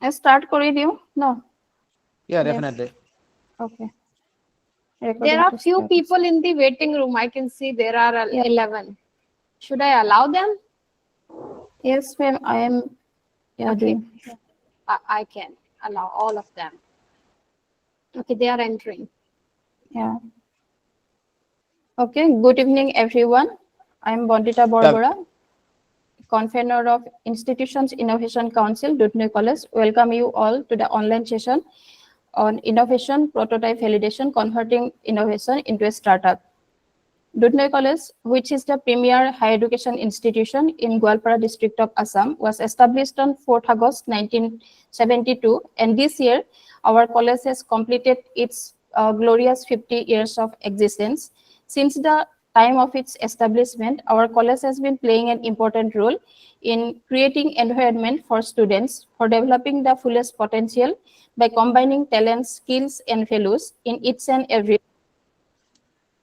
I start kori diu? No. Yeah, Yes. definitely. Okay. There Recording are to few start. people in the waiting room. I can see there are Yeah. 11. Should I allow them? Yes, ma'am. I am. Yeah, Okay, doing. I can allow all of them. Okay, they are entering. Yeah. Okay. Good evening, everyone. I am Bondita Yeah. Borbora, convener of Institutions Innovation Council, Dudhnoi College. Welcome you all to the online session on innovation, prototype validation, converting innovation into a startup. Dudhnoi College, which is the premier higher education institution in Goalpara district of Assam, was established on 4th August 1972, and this year our college has completed its glorious 50 years of existence. Since the time of its establishment, our college has been playing an important role in creating environment for students for developing the fullest potential by combining talents, skills, and values in each and every.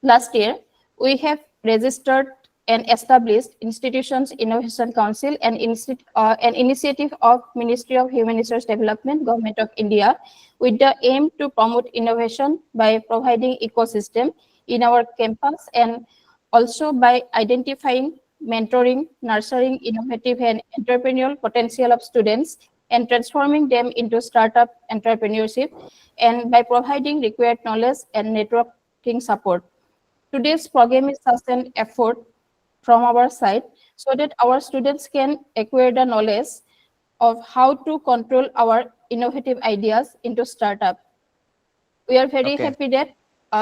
Last year, we have registered and established Institutions Innovation Council, an initiative of Ministry of Human Resource Development, Government of India, with the aim to promote innovation by providing ecosystem in our campus and also by identifying, mentoring, nurturing innovative and entrepreneurial potential of students and transforming them into startup entrepreneurship, and by providing required knowledge and networking support. Today's program is such an effort from our side so that our students can acquire the knowledge of how to control our innovative ideas into startup. We are very Okay. happy that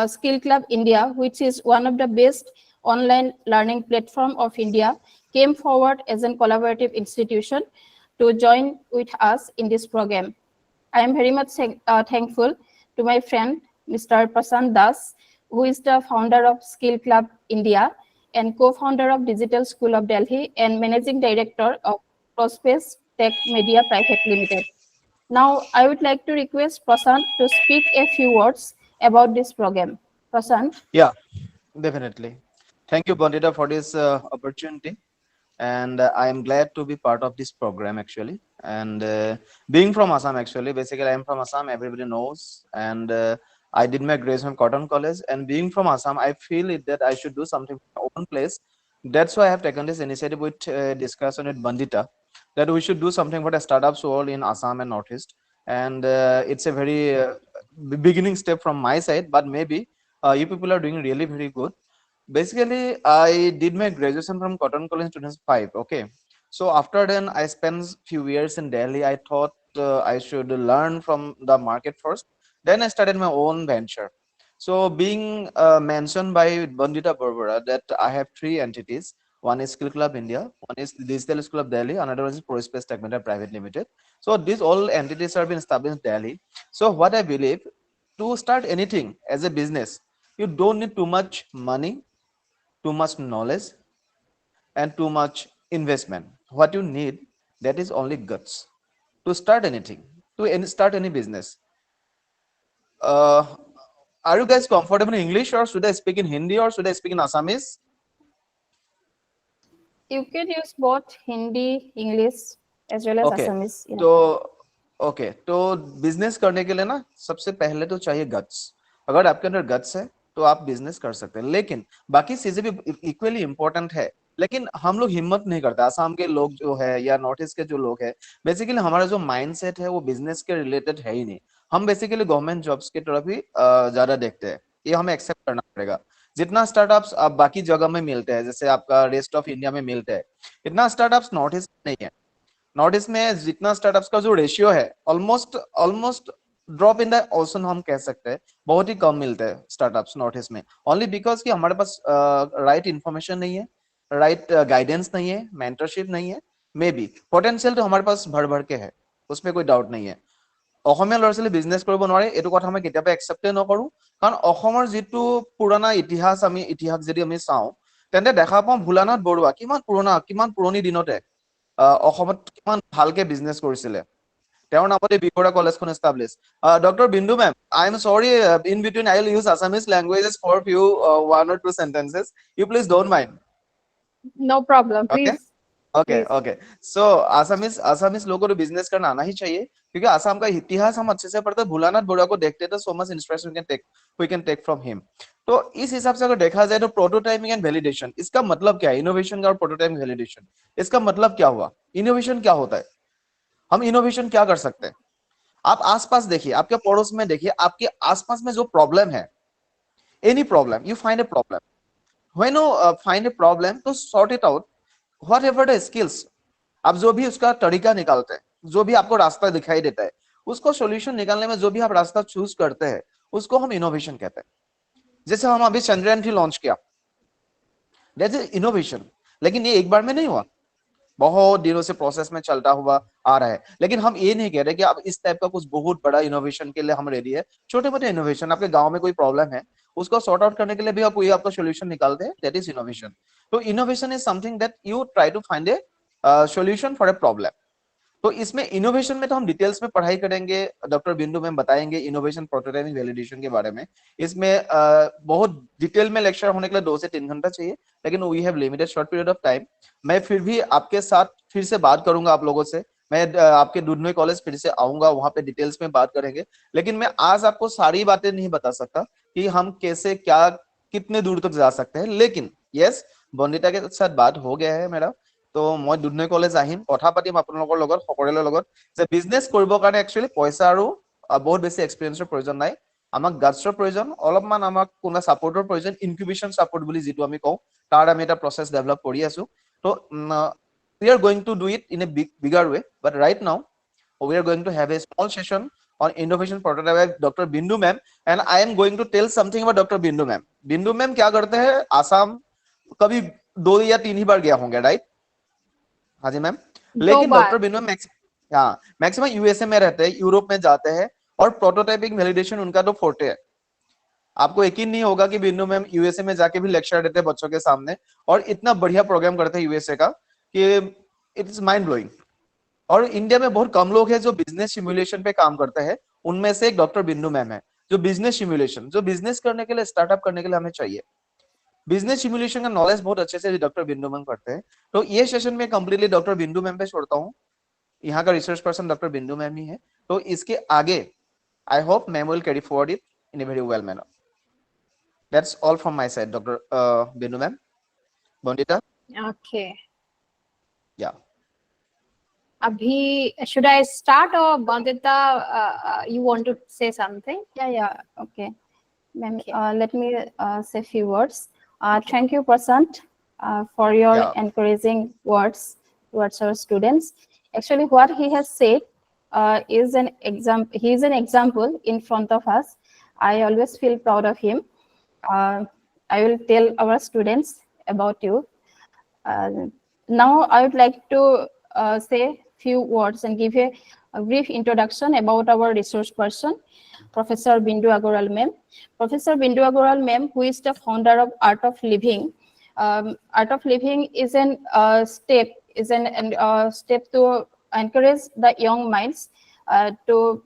Skill Club India, which is one of the best online learning platform of India, came forward as a collaborative institution to join with us in this program. I am very much thankful to my friend, Mr. Prasant Das, who is the founder of Skill Club India and co-founder of Digital School of Delhi and managing director of Prospace Tech Media Private Limited. Now, I would like to request Prasant to speak a few words about this program. Prasant. Yeah, definitely. Thank you, Bandita, for this opportunity. And I am glad to be part of this program actually. And being from Assam, actually, basically, I am from Assam, everybody knows. And I did my graduation from Cotton College. And being from Assam, I feel it that I should do something from my own place. That's why I have taken this initiative with discussion with Bandita that we should do something for the startups world in Assam and Northeast. And it's a very beginning step from my side, but maybe you people are doing really very good. Basically, I did my graduation from Cotton College in 2005. Okay, so after then I spent few years in Delhi. I thought I should learn from the market first. Then I started my own venture. So being mentioned by Bandita Barbara that I have three entities. One is Skill Club India, one is Digital School of Delhi, another one is ProSpace Tech Media Private Limited. So these all entities have been established in Delhi. So what I believe, to start anything as a business, you don't need too much money, too much knowledge, and too much investment. What you need, that is only guts to start anything, to start any business. uh, are you guys comfortable in English, or should I speak in Hindi, or should I speak in Assamese? You can use both Hindi, English, as well as okay, Assamese. You know. तो okay, तो business करने के लिए ना सबसे पहले तो चाहिए गट्स. अगर आपके अंदर गट्स है तो आप बिजनेस कर सकते हैं, लेकिन बाकी चीजें भी इक्वली इंपॉर्टेंट है. लेकिन हम लोग हिम्मत नहीं करते, आसाम के लोग जो है या नॉर्थ ईस्ट के जो लोग है, बेसिकली हमारा जो माइंडसेट है वो बिजनेस के रिलेटेड है ही नहीं. हम बेसिकली गवर्नमेंट जॉब्स की तरफ ही ज्यादा देखते हैं. ये हमें एक्सेप्ट करना पड़ेगा. जितना स्टार्टअप्स आप बाकी जगह में मिलते हैं, जैसे आपका रेस्ट ऑफ इंडिया में मिलते हैं, इतना स्टार्टअप्स नॉर्थ ईस्ट नहीं है. नॉर्थ ईस्ट में जितना स्टार्टअप्स का जो रेशियो है, almost almost drop in the ocean हम कह सकते हैं. बहुत ही कम मिलते हैं स्टार्टअप्स नॉर्थ ईस्ट में, ओनली बिकॉज कि हमारे पास राइट इन्फॉर्मेशन नहीं है, राइट गाइडेंस नहीं है, मेंटरशिप नहीं है. मे बी पोटेंशियल तो हमारे पास भर भर के है, उसमें कोई डाउट नहीं है. অসমীয়া ল'ৰা ছোৱালী বিজনেছ কৰিব নোৱাৰে, এইটো কথা মই কেতিয়াবা একচেপ্টে নকৰো. কাৰণ অসমৰ যিটো পুৰণা ইতিহাস যদি আমি চাওঁ, তেন্তে দেখা পাওঁ ভোলানাথ বৰুৱা কিমান পুৰণি দিনতে অসমত কিমান ভালকে বিজনেছ কৰিছিলে. তেওঁৰ নামতে বিপৰা কলেজখন establish. Doctor Bindu ma'am, I am sorry, in between I will use Assamese languages for few 1 or 2 sentences. You please don't mind. No problem, Okay? please. Okay Please. Okay so Assamese लोगों को बिजनेस करना आना ही चाहिए, क्योंकि आसाम का इतिहास हम अच्छे से पढ़ते हैं। भोलानाथ बरुआ को देखते हैं तो so much inspiration we can take from him. तो इस हिसाब से अगर देखा जाए तो प्रोटोटाइपिंग एंड वैलिडेशन, इसका मतलब क्या है? इनोवेशन का और प्रोटोटाइपिंग वैलिडेशन, इसका मतलब क्या हुआ? इनोवेशन क्या होता है? हम इनोवेशन क्या कर सकते हैं? आप आसपास देखिए, आपके पड़ोस में देखिए, आपके आसपास में जो प्रॉब्लम है, any problem, you find a problem, when you find a problem तो sort it out, whatever the skills, आप जो भी उसका तरीका निकालते हैं, जो भी आपको रास्ता दिखाई देता है, उसको सॉल्यूशन निकालने में जो भी आप रास्ता चूज करते हैं, उसको हम इनोवेशन कहते हैं। जैसे हम अभी चंद्रयान 3 लॉन्च किया, दैट इज इनोवेशन। लेकिन ये एक बार में नहीं हुआ, बहुत दिनों से प्रोसेस में चलता हुआ आ रहा है। लेकिन हम ये नहीं कह रहे कि अब इस टाइप का कुछ बहुत बड़ा इनोवेशन के लिए हम रेडी है। छोटे मोटे इनोवेशन, आपके गांव में कोई प्रॉब्लम है, उसको सॉर्ट आउट करने के लिए भी आप कोई आपका सॉल्यूशन निकालते हैं, दैट इज इनोवेशन। तो innovation is something that you try to find a solution for a problem. तो इसमें इनोवेशन में तो हम डिटेल्स में पढ़ाई करेंगे, डॉक्टर बिंदु मैम बताएंगे इनोवेशन, प्रोटोटाइपिंग, वैलिडेशन के बारे में। इसमें बहुत डिटेल में लेक्चर होने के लिए 2 से 3 घंटा चाहिए, लेकिन we have limited short period of time. मैं फिर भी आपके साथ फिर से बात करूंगा आप लोगों से। मैं आपके दुधनई कॉलेज फिर से आऊंगा, वहां पे डिटेल्स में बात करेंगे। लेकिन मैं आज आपको सारी बातें नहीं बता सकता कि हम कैसे क्या कितने दूर तक जा सकते हैं। लेकिन यस, बंदिता के साथ बात हो गया है मेरा, তো মই দুধনৈ কলেজ আহিম, কথা পাতিম আপোনালোকৰ লগত, সকলোৰে লগত, যে বিজনেছ কৰিবৰ কাৰণে একচুৱেলি পইচা আৰু বহুত বেছি এক্সপিৰিয়েন্সৰ প্ৰয়োজন নাই। আমাক গাটছৰ প্ৰয়োজন, অলপমান আমাক কোনোবা ছাপোৰ্টৰ প্ৰয়োজন, ইনকিউবেশ্যন ছাপোৰ্ট বুলি যিটো আমি কওঁ, তাৰ আমি এটা প্ৰচেছ ডেভেলপ কৰি আছো। তো we are going to do it in a bigger way, but right now we are going to have a small session on innovation prototype by Dr. Bindu ma'am, and I am going to tell something about Dr. Bindu ma'am. Bindu ma'am क्या करते हैं? आसाम कभी 2 या 3 ही बार गया होंगे, right? हाँ जी ma'am. 2 लेकिन बार। Doctor बिनो मैक्सिमम यूएसए में रहते हैं, यूरोप में जाते हैं, और प्रोटोटाइपिंग वैलिडेशन उनका तो फोर्टे है। आपको यकीन नहीं होगा कि बिंदु मैम यूएसए में जाके भी लेक्चर देते हैं बच्चों के सामने, और इतना बढ़िया प्रोग्राम करते हैं यूएसए का कि इट इज माइंड ब्लोइंग। और इंडिया में बहुत कम लोग हैं जो बिजनेस सिमुलेशन पे काम करते हैं, उनमें से एक डॉक्टर बिंदु मैम है, जो बिजनेस सिमुलेशन, जो बिजनेस करने के लिए, स्टार्टअप करने के लिए हमें चाहिए, बिजनेस सिमुलेशन का नॉलेज बहुत अच्छे से डॉक्टर बिंदु मैम करते हैं। तो ये सेशन में कंप्लीटली डॉक्टर बिंदु मैम पे छोड़ता हूँ, यहाँ का research person doctor Bindu ma'am ही है। तो इसके आगे I hope ma'am will carry forward it in a very well manner. That's all from my side, doctor Bindu ma'am. Bandita? Okay. Yeah. Abhi, should I start, or Bandita, you want to say something? Yeah, okay. Ma'am, Okay. let me say few words. Thank you, Prasant, for your Yeah. encouraging words towards our students. Actually, what he has said is an example. He is an example in front of us. I always feel proud of him. I will tell our students about you. Now, I would like to say few words and give a brief introduction about our resource person, Professor Bindu Agoral ma'am. Professor Bindu Agoral ma'am, who is the founder of Art of Living. Art of Living is an step to encourage the young minds to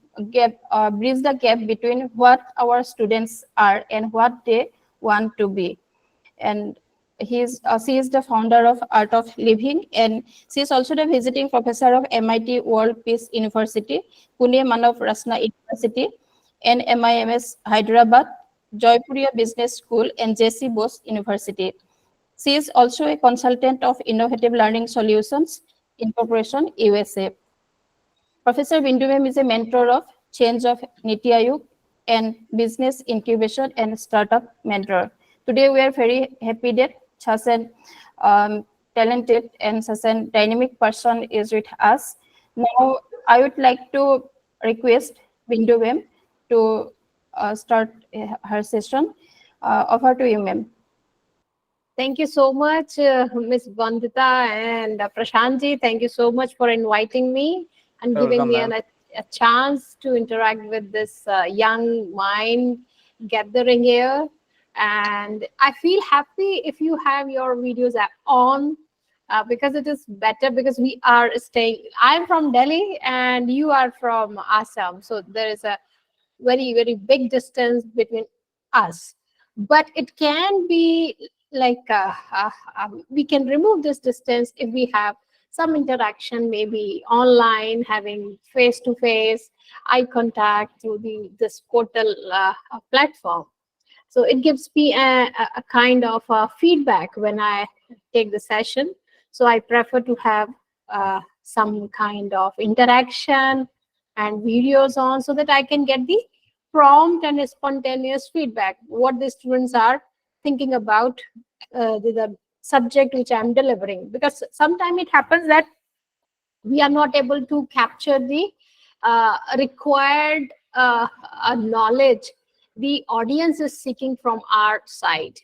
bridge the gap between what our students are and what they want to be. And she is the founder of Art of Living, and she is also the visiting professor of MIT World Peace University, Pune Manav Rasna University, and MIMS Hyderabad, Joypuria Business School, and JC Bose University. She is also a consultant of Innovative Learning Solutions Incorporation, USA. Professor Bindu ma'am is a mentor of Change of Niti Aayog and Business Incubation and Startup Mentor. Today, we are very happy that such a talented and such a dynamic person is with us. Now, I would like to request Bindu ma'am to start her session. Over to you, ma'am. Thank you so much, Ms. Bandita and Prashantji. Thank you so much for inviting me and You're giving welcome, me a chance to interact with this young mind gathering here. And I feel happy if you have your videos on, because it is better, because we are staying, I'm from Delhi and you are from Assam. So there is a very, very big distance between us. But it can be like, we can remove this distance if we have some interaction, maybe online, having face-to-face eye contact through this portal platform. So it gives me a kind of feedback when I take the session. So I prefer to have some kind of interaction and videos on, so that I can get the prompt and spontaneous feedback, what the students are thinking about the subject which I'm delivering. Because sometimes it happens that we are not able to capture the required knowledge the audience is seeking from our side.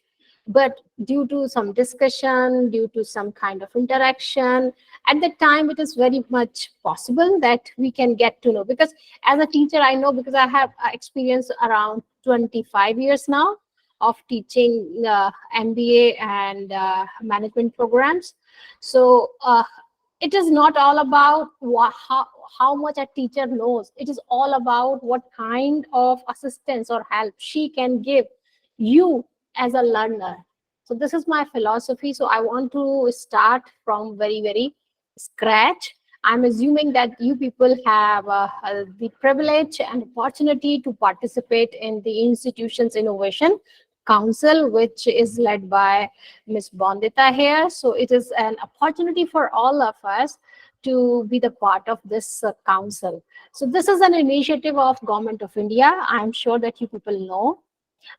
But due to some discussion, due to some kind of interaction, at the time it is very much possible that we can get to know. Because as a teacher, I know, because I have experience around 25 years now of teaching MBA and management programs. So it is not all about how much a teacher knows. It is all about what kind of assistance or help she can give you as a learner. So this is my philosophy. So I want to start from very scratch. I'm assuming that you people have the privilege and opportunity to participate in the institution's innovation council, which is led by Ms. Bondita here. So it is an opportunity for all of us to be the part of this council. So this is an initiative of Government of India. I'm sure that you people know.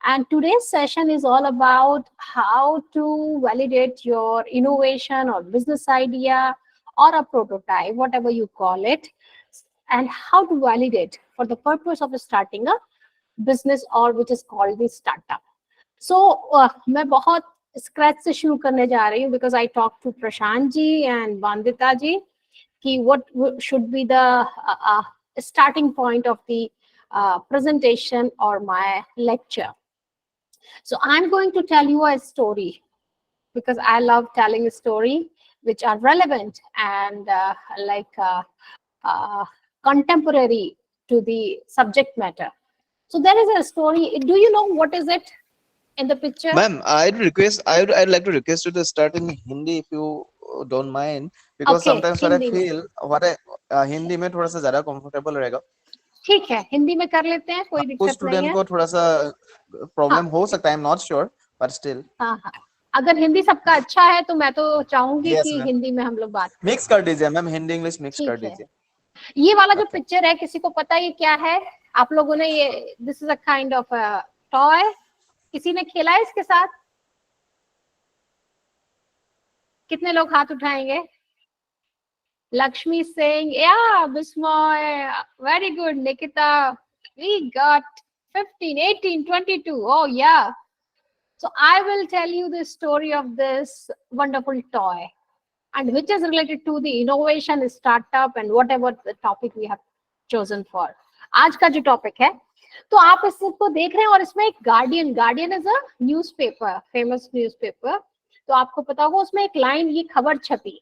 And today's session is all about how to validate your innovation or business idea or a prototype, whatever you call it, and how to validate for the purpose of starting a business, or which is called the startup. So मैं बहुत scratch से शुरू करने जा रही हूँ, because I talked to Prashant ji and Bandita ji कि what should be the starting point of the presentation or my lecture. So I'm going to tell you a story, because I love telling a story which are relevant and contemporary to the subject matter. So there is a story. Do you know what is it in the picture? Ma'am, I'd like to request you to start in Hindi if you don't mind, because Okay, sometimes what I Hindi में. feel, Hindi में थोड़ा सा ज़्यादा comfortable रहेगा. ठीक है, हिंदी में कर लेते हैं, कोई कुछ दिक्कत नहीं स्टूडेंट है. को थोड़ा सा प्रॉब्लम हो सकता है, I am not sure, but still. हाँ हाँ, अगर हिंदी सबका अच्छा है तो मैं तो चाहूंगी Yes, कि ma'am. हिंदी में हम लोग बात करें. मिक्स कर दीजिए मैम, हिंदी इंग्लिश मिक्स कर ठीक है. दीजिए. ये वाला जो Okay. पिक्चर है, किसी को पता है ये क्या है? आप लोगों ने ये, this is a kind of toy. किसी ने खेला है इसके साथ? कितने लोग हाथ उठाएंगे? Lakshmi saying, yeah, Bismoy, very good. Nikita, we got 15, 18, 22. Oh, yeah. So I will tell you the story of this wonderful toy, and which is related to the innovation, startup, and whatever the topic we have chosen for. आज का जो topic है, तो आप इसको देख रहे हैं, और इसमें एक guardian is a newspaper, famous newspaper. तो आपको पता होगा, उसमें एक लाइन, ये खबर छपी,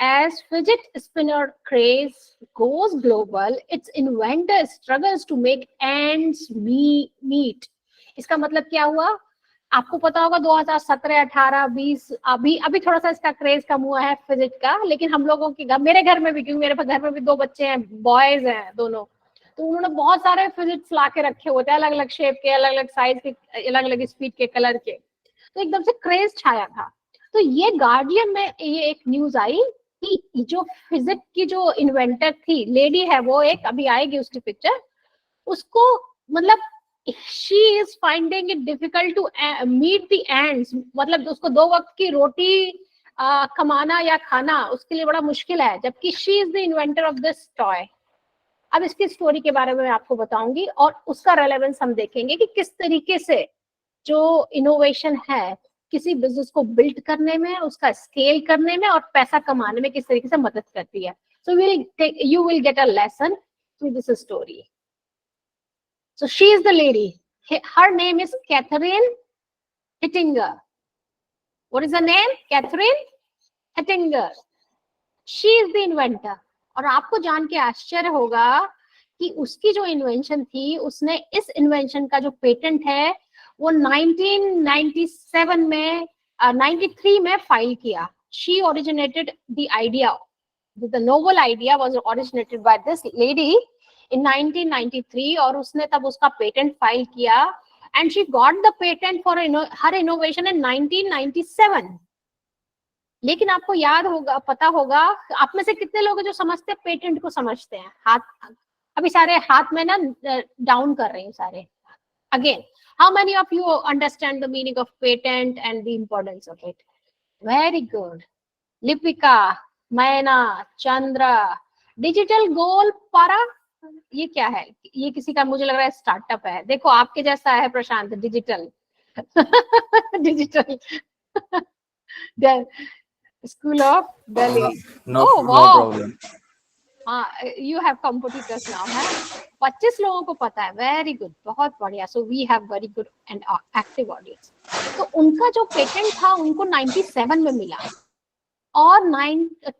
as fidget spinner craze goes global, its inventor struggles to make ends meet. इसका मतलब क्या हुआ? आपको पता होगा 2017, 18, 20 अभी थोड़ा सा इसका क्रेज कम हुआ है फिजिट का, लेकिन हम लोगों के घर, मेरे घर में भी, क्योंकि मेरे घर में भी 2 बच्चे हैं, बॉयज हैं दोनों, तो उन्होंने बहुत सारे फिजिट्स ला के रखे होते हैं, अलग अलग शेप के, अलग अलग साइज के, अलग अलग स्पीड के, कलर के. तो एकदम से क्रेज छाया था. तो ये गार्डियन में ये एक न्यूज आई कि जो फिजिक्स की जो इन्वेंटर थी, लेडी है वो, एक अभी आएगी उसकी पिक्चर, उसको मतलब she is finding it difficult to meet the ends, मतलब उसको 2 वक्त की रोटी कमाना या खाना उसके लिए बड़ा मुश्किल है, जबकि she is the inventor of this toy. अब इसकी स्टोरी के बारे में मैं आपको बताऊंगी, और उसका रेलेवेंस हम देखेंगे कि किस तरीके से जो इनोवेशन है किसी बिजनेस को बिल्ड करने में, उसका स्केल करने में और पैसा कमाने में किस तरीके से मदद करती है. सो you will get a lesson through this story. So she is the lady. Her name is Catherine Hittinger. What is her name? Catherine Hittinger. She is the inventor. और आपको जान के आश्चर्य होगा कि उसकी जो इन्वेंशन थी, उसने इस इन्वेंशन का जो पेटेंट है वो 1997 में 93 में फाइल किया. She originated the idea The novel idea was originated by this lady in 1993 और उसने तब उसका पेटेंट फाइल किया and she got the patent for her innovation in 1997. लेकिन आपको याद होगा, पता होगा, आप में से कितने लोग हैं जो समझते हैं पेटेंट को समझते हैं? हाथ अभी सारे हाथ में ना डाउन कर रहे हैं सारे. Again, how many of you understand the meaning of patent and the importance of it? Very good. Lipika, मैना, चंद्रा, डिजिटल गोल पारा, ये क्या है? ये किसी का मुझे लग रहा है स्टार्टअप है. देखो आपके जैसा है Prashant, digital digital school of Delhi. No, Oh, no wow. problem. हाँ, you have competitors now, है? 25 लोगों को पता है. वेरी गुड, बहुत बढ़िया. So we have very good and active audience. तो उनका जो पेटेंट था उनको 97 में मिला और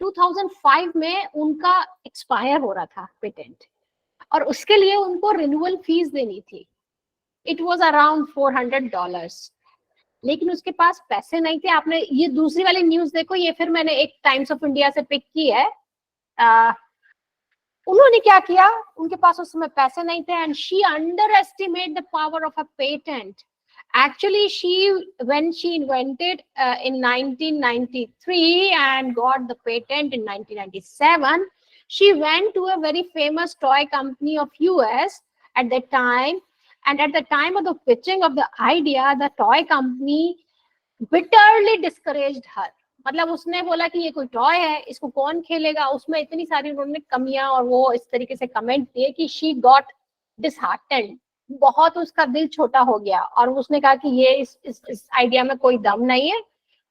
2005 में उनका एक्सपायर हो रहा था पेटेंट, और उसके लिए उनको रिन्यूअल फीस देनी थी. It was around $400. लेकिन उसके पास पैसे नहीं थे. आपने ये दूसरी वाली न्यूज देखो, ये फिर मैंने एक टाइम्स ऑफ इंडिया से पिक की है. उन्होंने क्या किया, उनके पास उस समय पैसे नहीं थे and she under estimate the power of a patent. Actually, when she invented in 1993 and got the patent in 1997, she went to a very famous toy company of US at that time, and at the time of the pitching of the idea, the toy company bitterly discouraged her. मतलब उसने बोला कि ये कोई toy है, इसको कौन खेलेगा. उसमें इतनी सारी उन्होंने कमियां और वो इस तरीके से कमेंट दिए कि she got disheartened. बहुत उसका दिल छोटा हो गया और उसने कहा कि ये इस आइडिया में कोई दम नहीं है.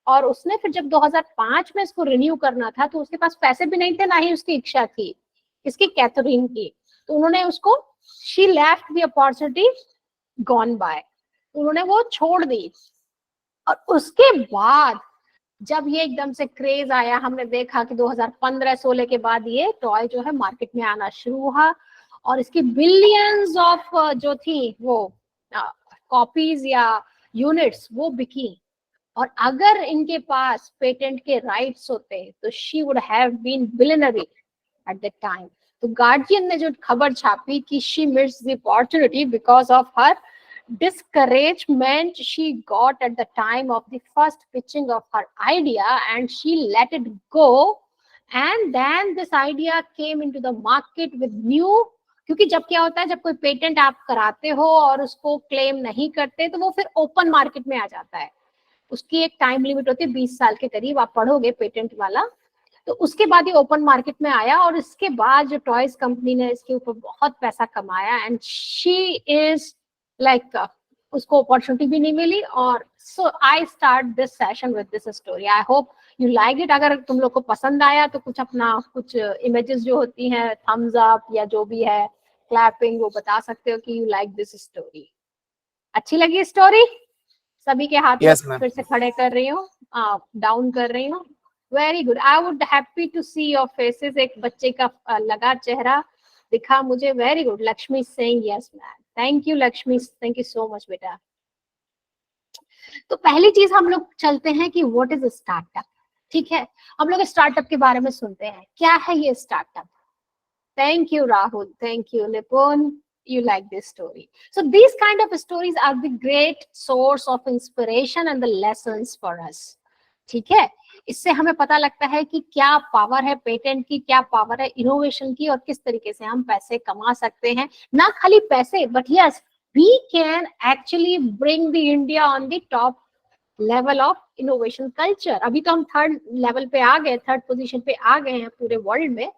और उसने फिर जब 2005 में इसको रिन्यू करना था तो उसके पास पैसे भी नहीं थे, ना ही उसकी इच्छा थी, इसकी कैथरीन की. तो उन्होंने उसको, she left the opportunity gone by, उन्होंने वो छोड़ दी. और उसके बाद जब ये एकदम से क्रेज आया, हमने देखा कि 2015-16 के बाद ये टॉय जो है मार्केट में आना शुरू हुआ और इसकी बिलियंस ऑफ जो थी वो कॉपीज या यूनिट्स वो बिकी. और अगर इनके पास पेटेंट के राइट्स होते तो she would have been billionaire at that time. तो गार्जियन ने जो खबर छापी कि she missed the opportunity because of her discouragement she got at the time of the first pitching of her idea, and she let it go, and then this idea came into the market with new. क्योंकि जब क्या होता है, जब कोई patent आप कराते हो और उसको क्लेम नहीं करते तो वो फिर ओपन मार्केट में आ जाता है. उसकी एक टाइम लिमिट होती है 20 साल के करीब, आप पढ़ोगे पेटेंट वाला. तो उसके बाद ये ओपन मार्केट में आया और इसके बाद जो टॉयज कंपनी ने इसके ऊपर बहुत पैसा कमाया एंड शी इज लाइक उसको अपॉर्चुनिटी भी नहीं मिली. और so I start this session with this story. I hope you like it. अगर तुम लोग को पसंद आया तो कुछ अपना कुछ इमेजेस जो होती हैं, थम्स अप या जो भी है, क्लैपिंग, वो बता सकते हो कि यू लाइक दिस स्टोरी. अच्छी लगी स्टोरी? सभी के हाथ Yes, में ma'am. फिर से खड़े कर रही हूँ, डाउन कर रही हूँ. Very good. I would happy to see your faces. एक बच्चे का लगा चेहरा दिखा मुझे. Very good. Lakshmi Singh, yes ma'am. Thank you Lakshmi, thank you so much बेटा. तो पहली चीज हम लोग चलते हैं कि व्हाट इज स्टार्टअप. ठीक है, हम लोग स्टार्टअप के बारे में सुनते हैं. क्या है ये startup? Thank you Rahul, thank you Nipun. You like this story. So these kind of stories are the great source of inspiration and the lessons for us. ठीक है, इससे हमें पता लगता है कि क्या पावर है पेटेंट की, क्या पावर है इनोवेशन की, और किस तरीके से हम पैसे कमा सकते हैं. ना खाली पैसे, but yes, we can actually bring the India on the top level of innovation culture. अभी तो हम थर्ड लेवल पे आ गए, थर्ड पोजीशन पे आ गए हैं पूरे वर्ल्ड में,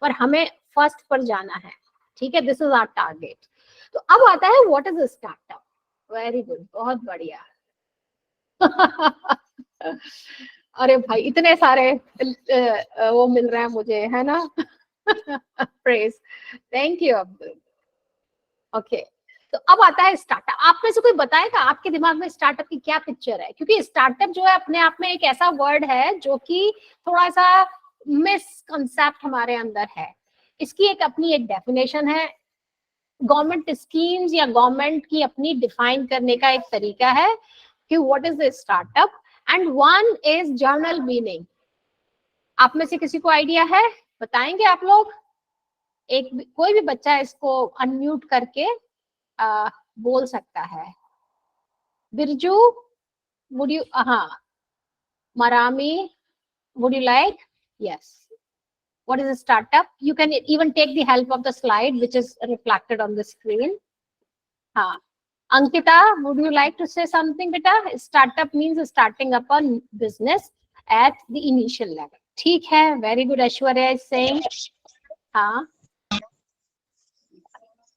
पर हमें फर्स्ट पर जाना है. ठीक है, दिस इज आवर टारगेट. तो अब आता है what is startup. Very good, बहुत बढ़िया. अरे भाई, इतने सारे वो मिल रहे हैं मुझे, है ना. Praise, thank you Abdul. Okay, तो अब आता है स्टार्टअप. आप में से कोई बताएगा आपके दिमाग में स्टार्टअप की क्या पिक्चर है? क्योंकि स्टार्टअप जो है अपने आप में एक ऐसा वर्ड है जो कि थोड़ा सा मिसकंसेप्ट हमारे अंदर है. इसकी एक अपनी एक डेफिनेशन है. गवर्नमेंट स्कीम्स या गवर्नमेंट की अपनी डिफाइन करने का एक तरीका है कि what is the startup, and one is journal meaning. आप में से किसी को आइडिया है? बताएंगे आप लोग? कोई भी बच्चा इसको अनम्यूट करके बोल सकता है। बिरजू, वुड यू, हाँ, Marami, would you like? Yes. What is a startup? You can even take the help of the slide which is reflected on the screen. हाँ, Ankita, would you like to say something, beta? Startup means starting up a business at the initial level. ठीक है, very good. Aishwarya is saying. हाँ.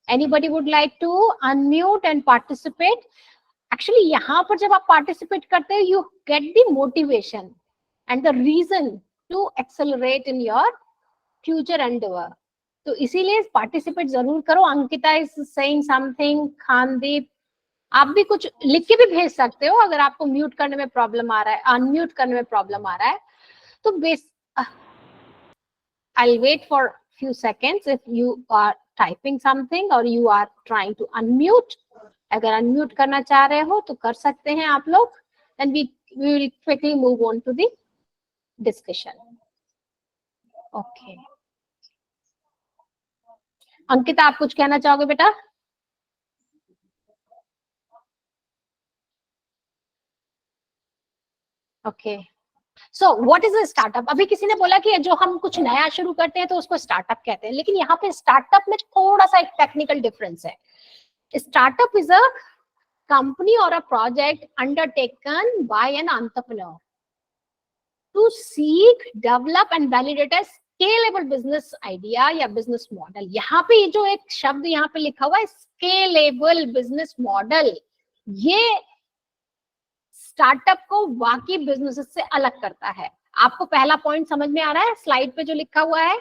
Anybody would like to unmute and participate? Actually, यहाँ पर जब आप participate करते हो, you get the motivation and the reason to accelerate in your future endeavor. तो इसीलिए पार्टिसिपेट जरूर करो. Ankita is saying something. Khandeep, आप भी कुछ लिख के भी भेज सकते हो अगर आपको म्यूट करने में प्रॉब्लम आ रहा है, अनम्यूट करने में प्रॉब्लम आ रहा है. तो I'll wait for few seconds if you are typing something or you are trying to unmute. अगर अनम्यूट करना चाह रहे हो तो कर सकते हैं आप लोग. And we will quickly move on to the discussion. Okay. Ankita, आप कुछ कहना चाहोगे बेटा? Okay. So what is a startup? अभी किसी ने बोला कि जो हम कुछ नया शुरू करते हैं तो उसको स्टार्टअप कहते हैं, लेकिन यहाँ पे स्टार्टअप में थोड़ा सा एक टेक्निकल डिफरेंस है. स्टार्टअप इज अ कंपनी और a project undertaken by an entrepreneur to seek, develop and validate a scalable business idea या बिजनेस मॉडल. यहाँ पे जो एक शब्द यहाँ पे लिखा हुआ है स्केलेबल बिजनेस मॉडल, ये स्टार्टअप को बाकी बिजनेस से अलग करता है. आपको पहला पॉइंट समझ में आ रहा है? स्लाइड पे जो लिखा हुआ है,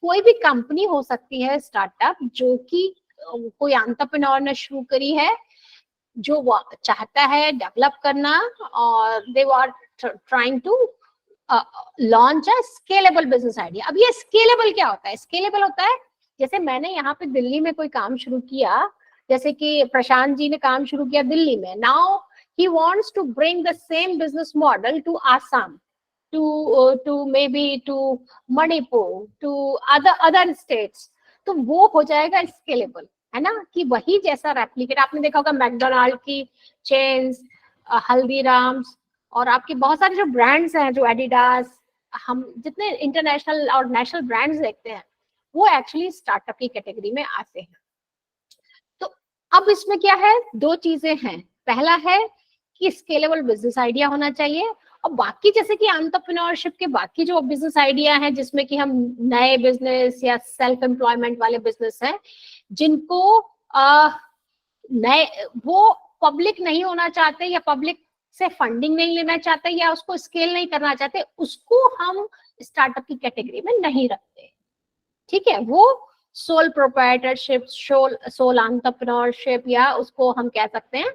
कोई भी कंपनी हो सकती है स्टार्टअप जो कि कोई एंटरप्रेन्योर ने शुरू करी है, जो वो चाहता है डेवलप करना, और they are trying to launch a scalable business idea. अब ये स्केलेबल क्या होता है? स्केलेबल होता है जैसे मैंने यहाँ पे दिल्ली में कोई काम शुरू किया, जैसे कि प्रशांत जी ने काम शुरू किया दिल्ली में. Now he wants to bring the same business model to Assam, to maybe to Manipur, to other states. तो वो हो जाएगा स्केलेबल, है ना? कि वही जैसा रेप्लिकेट. आपने देखा होगा मैकडोनाल्ड की चेन्स, हल्दीराम्स, और आपके बहुत सारे जो ब्रांड्स हैं, जो एडिडास, हम जितने इंटरनेशनल और नेशनल ब्रांड्स देखते हैं, वो एक्चुअली स्टार्टअप की कैटेगरी में आते हैं. तो अब इसमें क्या है? दो चीजें हैं. पहला है कि स्केलेबल बिजनेस आइडिया होना चाहिए, और बाकी जैसे कि एंटरप्रेन्योरशिप के बाकी जो बिजनेस आइडिया हैं, जिसमें कि हम नए बिजनेस या सेल्फ एम्प्लॉयमेंट वाले बिजनेस हैं, जिनको नए वो पब्लिक नहीं होना चाहते या पब्लिक से फंडिंग नहीं लेना चाहते या उसको स्केल नहीं करना चाहते, उसको हम स्टार्टअप की कैटेगरी में नहीं रखते. ठीक है? वो सोल प्रोप्राइटरशिप, सोल एंटरप्रेन्योरशिप, या उसको हम कह सकते हैं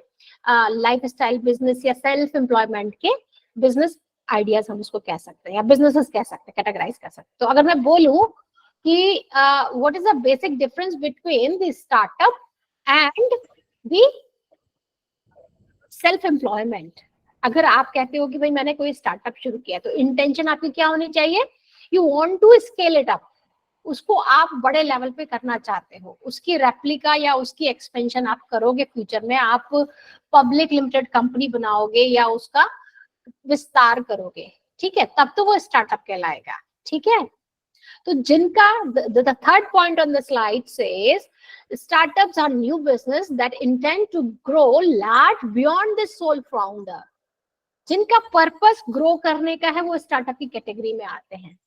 लाइफस्टाइल बिजनेस या सेल्फ एम्प्लॉयमेंट के बिजनेस आइडियाज हम उसको कह सकते हैं, या बिजनेसेस कह सकते हैं, कैटेगराइज कर सकते हैं. तो अगर मैं बोलूं कि what is the basic difference between the startup and the self employment, अगर आप कहते हो कि भाई मैंने कोई स्टार्टअप शुरू किया, तो इंटेंशन आपकी क्या होनी चाहिए? You want to scale it up. उसको आप बड़े लेवल पे करना चाहते हो, उसकी रेप्लिका या उसकी एक्सपेंशन आप करोगे. फ्यूचर में आप पब्लिक लिमिटेड कंपनी बनाओगे या उसका विस्तार करोगे. ठीक है? तब तो वो स्टार्टअप कहलाएगा. ठीक है? तो जिनका the third point on the slide says startups are new business that intend to grow large beyond the sole founder. जिनका पर्पस ग्रो करने का है, वो स्टार्टअप की कैटेगरी में आते हैं.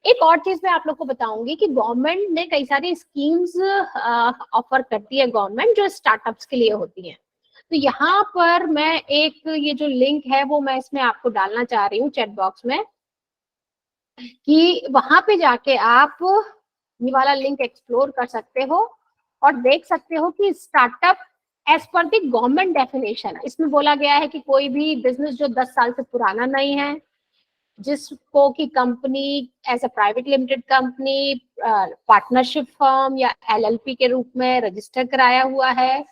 एक और चीज मैं आप लोग को बताऊंगी कि गवर्नमेंट ने कई सारी स्कीम्स ऑफर करती है गवर्नमेंट, जो स्टार्टअप्स के लिए होती हैं. तो यहाँ पर मैं एक ये जो लिंक है वो मैं इसमें आपको डालना चाह रही हूँ चैट बॉक्स में, कि वहां पे जाके आप ये वाला लिंक एक्सप्लोर कर सकते हो और देख सकते हो कि startup as per the government definition, इसमें बोला गया है कि कोई भी बिजनेस जो 10 साल से पुराना नहीं है, जिसको की company as a private limited company, partnership firm या LLP के रूप में रजिस्टर कराया हुआ है,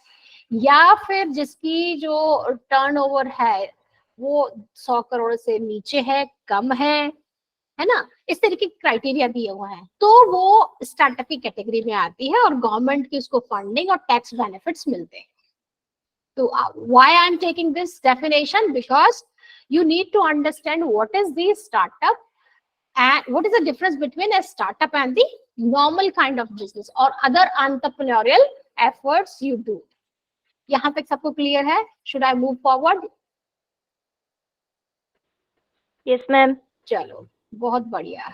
या फिर जिसकी जो टर्नओवर है वो 100 करोड़ से नीचे है, कम है, है ना, इस तरीके के क्राइटेरिया दिए हुए हैं, तो वो स्टार्टअप की कैटेगरी में आती है और गवर्नमेंट की उसको फंडिंग और टैक्स बेनिफिट्स मिलते हैं। तो why I am taking this definition? Because you need to understand what is the startup and what is the difference between a startup and the normal kind of business or other entrepreneurial efforts you do. यहाँ तक सबको clear है? Should I move forward? Yes, ma'am. चलो, बहुत बढ़िया,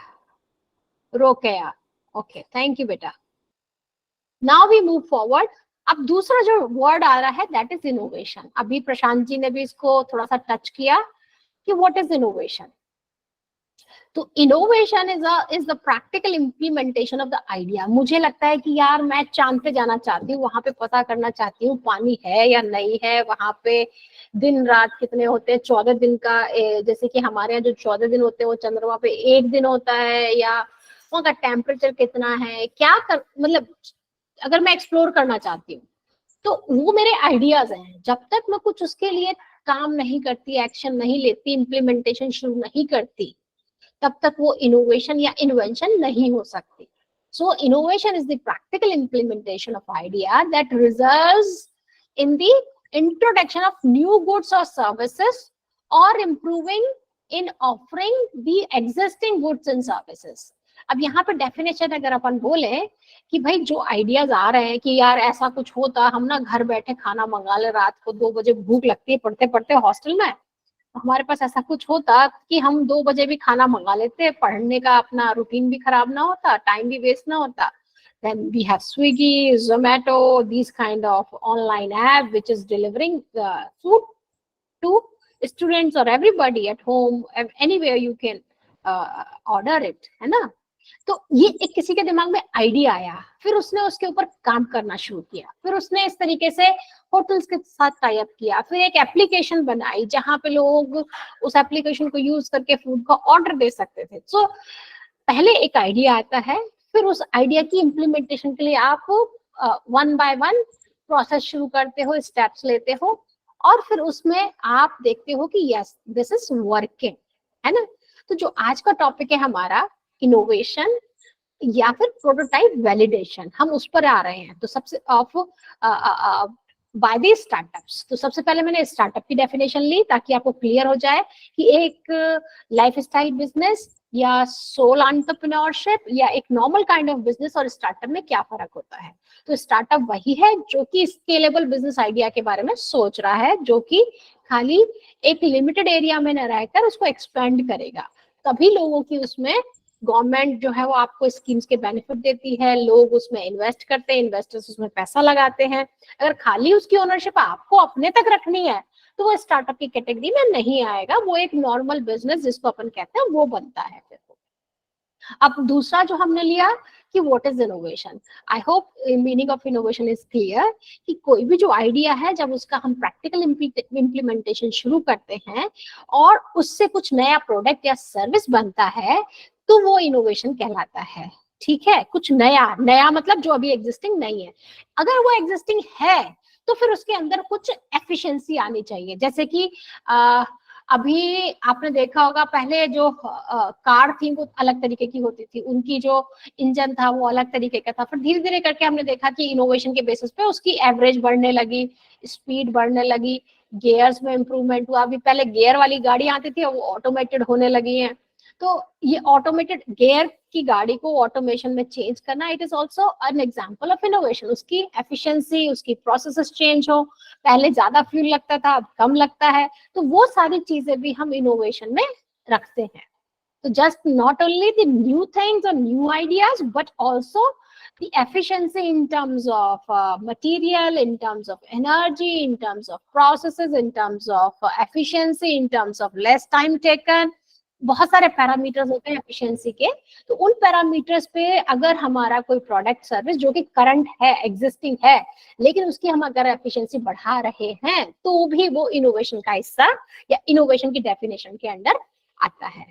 Rokeya, okay, thank you बेटा। Now we move forward. अब दूसरा जो वर्ड आ रहा है दैट इज इनोवेशन। अभी प्रशांत जी ने भी इसको थोड़ा सा टच किया कि व्हाट इज इनोवेशन। तो innovation is the practical implementation of the idea. मुझे लगता है कि यार मैं चांद पे जाना चाहती हूँ, वहां पे पता करना चाहती हूँ पानी है या नहीं है, वहां पे दिन रात कितने होते हैं, 14 दिन का, जैसे कि हमारे यहाँ जो 14 दिन होते हैं वो चंद्रमा पे 1 दिन होता है, या वहाँ का टेम्परेचर कितना है, क्या कर, मतलब अगर मैं एक्सप्लोर करना चाहती हूँ तो वो मेरे आइडियाज हैं। जब तक मैं कुछ उसके लिए काम नहीं करती, एक्शन नहीं लेती, इम्प्लीमेंटेशन शुरू नहीं करती, तब तक वो इनोवेशन या इन्वेंशन नहीं हो सकती। So innovation is the practical implementation of idea that results in the introduction of new goods और सर्विसेज और improving in offering the existing goods and services. अब यहाँ पे डेफिनेशन अगर अपन बोले कि भाई जो आइडियाज आ रहे हैं कि यार ऐसा कुछ होता, हम ना घर बैठे खाना मंगा ले, रात को 2 बजे भूख लगती है पढ़ते पढ़ते हॉस्टल में, हमारे पास ऐसा कुछ होता कि हम 2 बजे भी खाना मंगा लेते, पढ़ने का अपना रूटीन भी खराब ना होता, टाइम भी वेस्ट ना होता। Then we have Swiggy, Zomato, these kind of online app which is delivering food to students or everybody at home, anywhere you can order it, है ना। तो ये एक किसी के दिमाग में आइडिया आया, फिर उसने उसके ऊपर काम करना शुरू किया, फिर उसने इस तरीके से होटल्स के साथ टाई अप किया, फिर एक एप्लीकेशन बनाई जहां पे लोग उस एप्लीकेशन को यूज करके फूड का ऑर्डर दे सकते थे। सो पहले एक आइडिया आता है, फिर उस आइडिया की इम्प्लीमेंटेशन के लिए आप 1 by 1 प्रोसेस शुरू करते हो, स्टेप्स लेते हो, और फिर उसमें आप देखते हो कि यस दिस इज वर्किंग, है ना। तो जो आज का टॉपिक है हमारा इनोवेशन या फिर प्रोटोटाइप वैलिडेशन, हम उस पर आ रहे हैं। तो सबसे बाय द स्टार्टअप्स, तो सबसे पहले मैंने स्टार्टअप की डेफिनेशन ली ताकि आपको क्लियर हो जाए कि एक लाइफस्टाइल बिजनेस या सोल एंटरप्रेन्योरशिप या एक नॉर्मल काइंड ऑफ बिजनेस और स्टार्टअप में क्या फर्क होता है। तो स्टार्टअप वही है जो कि स्केलेबल बिजनेस आइडिया के बारे में सोच रहा है, जो कि खाली एक लिमिटेड एरिया में न रहकर उसको एक्सपेंड करेगा। तभी लोगों की उसमें गवर्नमेंट जो है वो आपको स्कीम्स के बेनिफिट देती है, लोग उसमें इन्वेस्ट करते हैं, इन्वेस्टर्स उसमें पैसा लगाते हैं। अगर खाली उसकी ओनरशिप आपको अपने तक रखनी है तो वो स्टार्टअप की कैटेगरी में नहीं आएगा, वो एक नॉर्मल बिजनेस जिसको अपन कहते हैं वो बनता है फिर। अब दूसरा जो हमने लिया कि what is innovation. I hope meaning of innovation is clear कि कोई भी जो आइडिया है जब उसका हम प्रैक्टिकल इम्प्लीमेंटेशन शुरू करते हैं और उससे कुछ नया प्रोडक्ट या सर्विस बनता है तो वो इनोवेशन कहलाता है। ठीक है, कुछ नया, नया मतलब जो अभी एग्जिस्टिंग नहीं है। अगर वो एग्जिस्टिंग है तो फिर उसके अंदर कुछ एफिशिएंसी आनी चाहिए। जैसे कि अभी आपने देखा होगा पहले जो कार थी वो अलग तरीके की होती थी, उनकी जो इंजन था वो अलग तरीके का था। फिर धीरे धीरे करके हमने देखा कि इनोवेशन के बेसिस पे उसकी एवरेज बढ़ने लगी, स्पीड बढ़ने लगी, गियर्स में इंप्रूवमेंट हुआ। अभी पहले गियर वाली गाड़ी आती थी, वो ऑटोमेटेड होने लगी है। तो ये ऑटोमेटेड गियर की गाड़ी को ऑटोमेशन में चेंज करना, it is also an example of innovation. उसकी एफिशिएंसी, उसकी प्रोसेसेस चेंज हो, पहले ज्यादा फ्यूल लगता था अब कम लगता है, तो वो सारी चीजें भी हम इनोवेशन में रखते हैं। तो just not only the new things और new ideas but also the efficiency in terms of material, in terms of energy, in terms of processes, in terms of efficiency, in terms of less time taken। बहुत सारे parameters होते हैं efficiency के। तो उन parameters पे अगर हमारा कोई प्रोडक्ट सर्विस जो कि करंट है, एग्जिस्टिंग है, लेकिन उसकी हम अगर एफिशिएंसी बढ़ा रहे हैं तो भी वो इनोवेशन का हिस्सा या इनोवेशन की डेफिनेशन के अंडर आता है।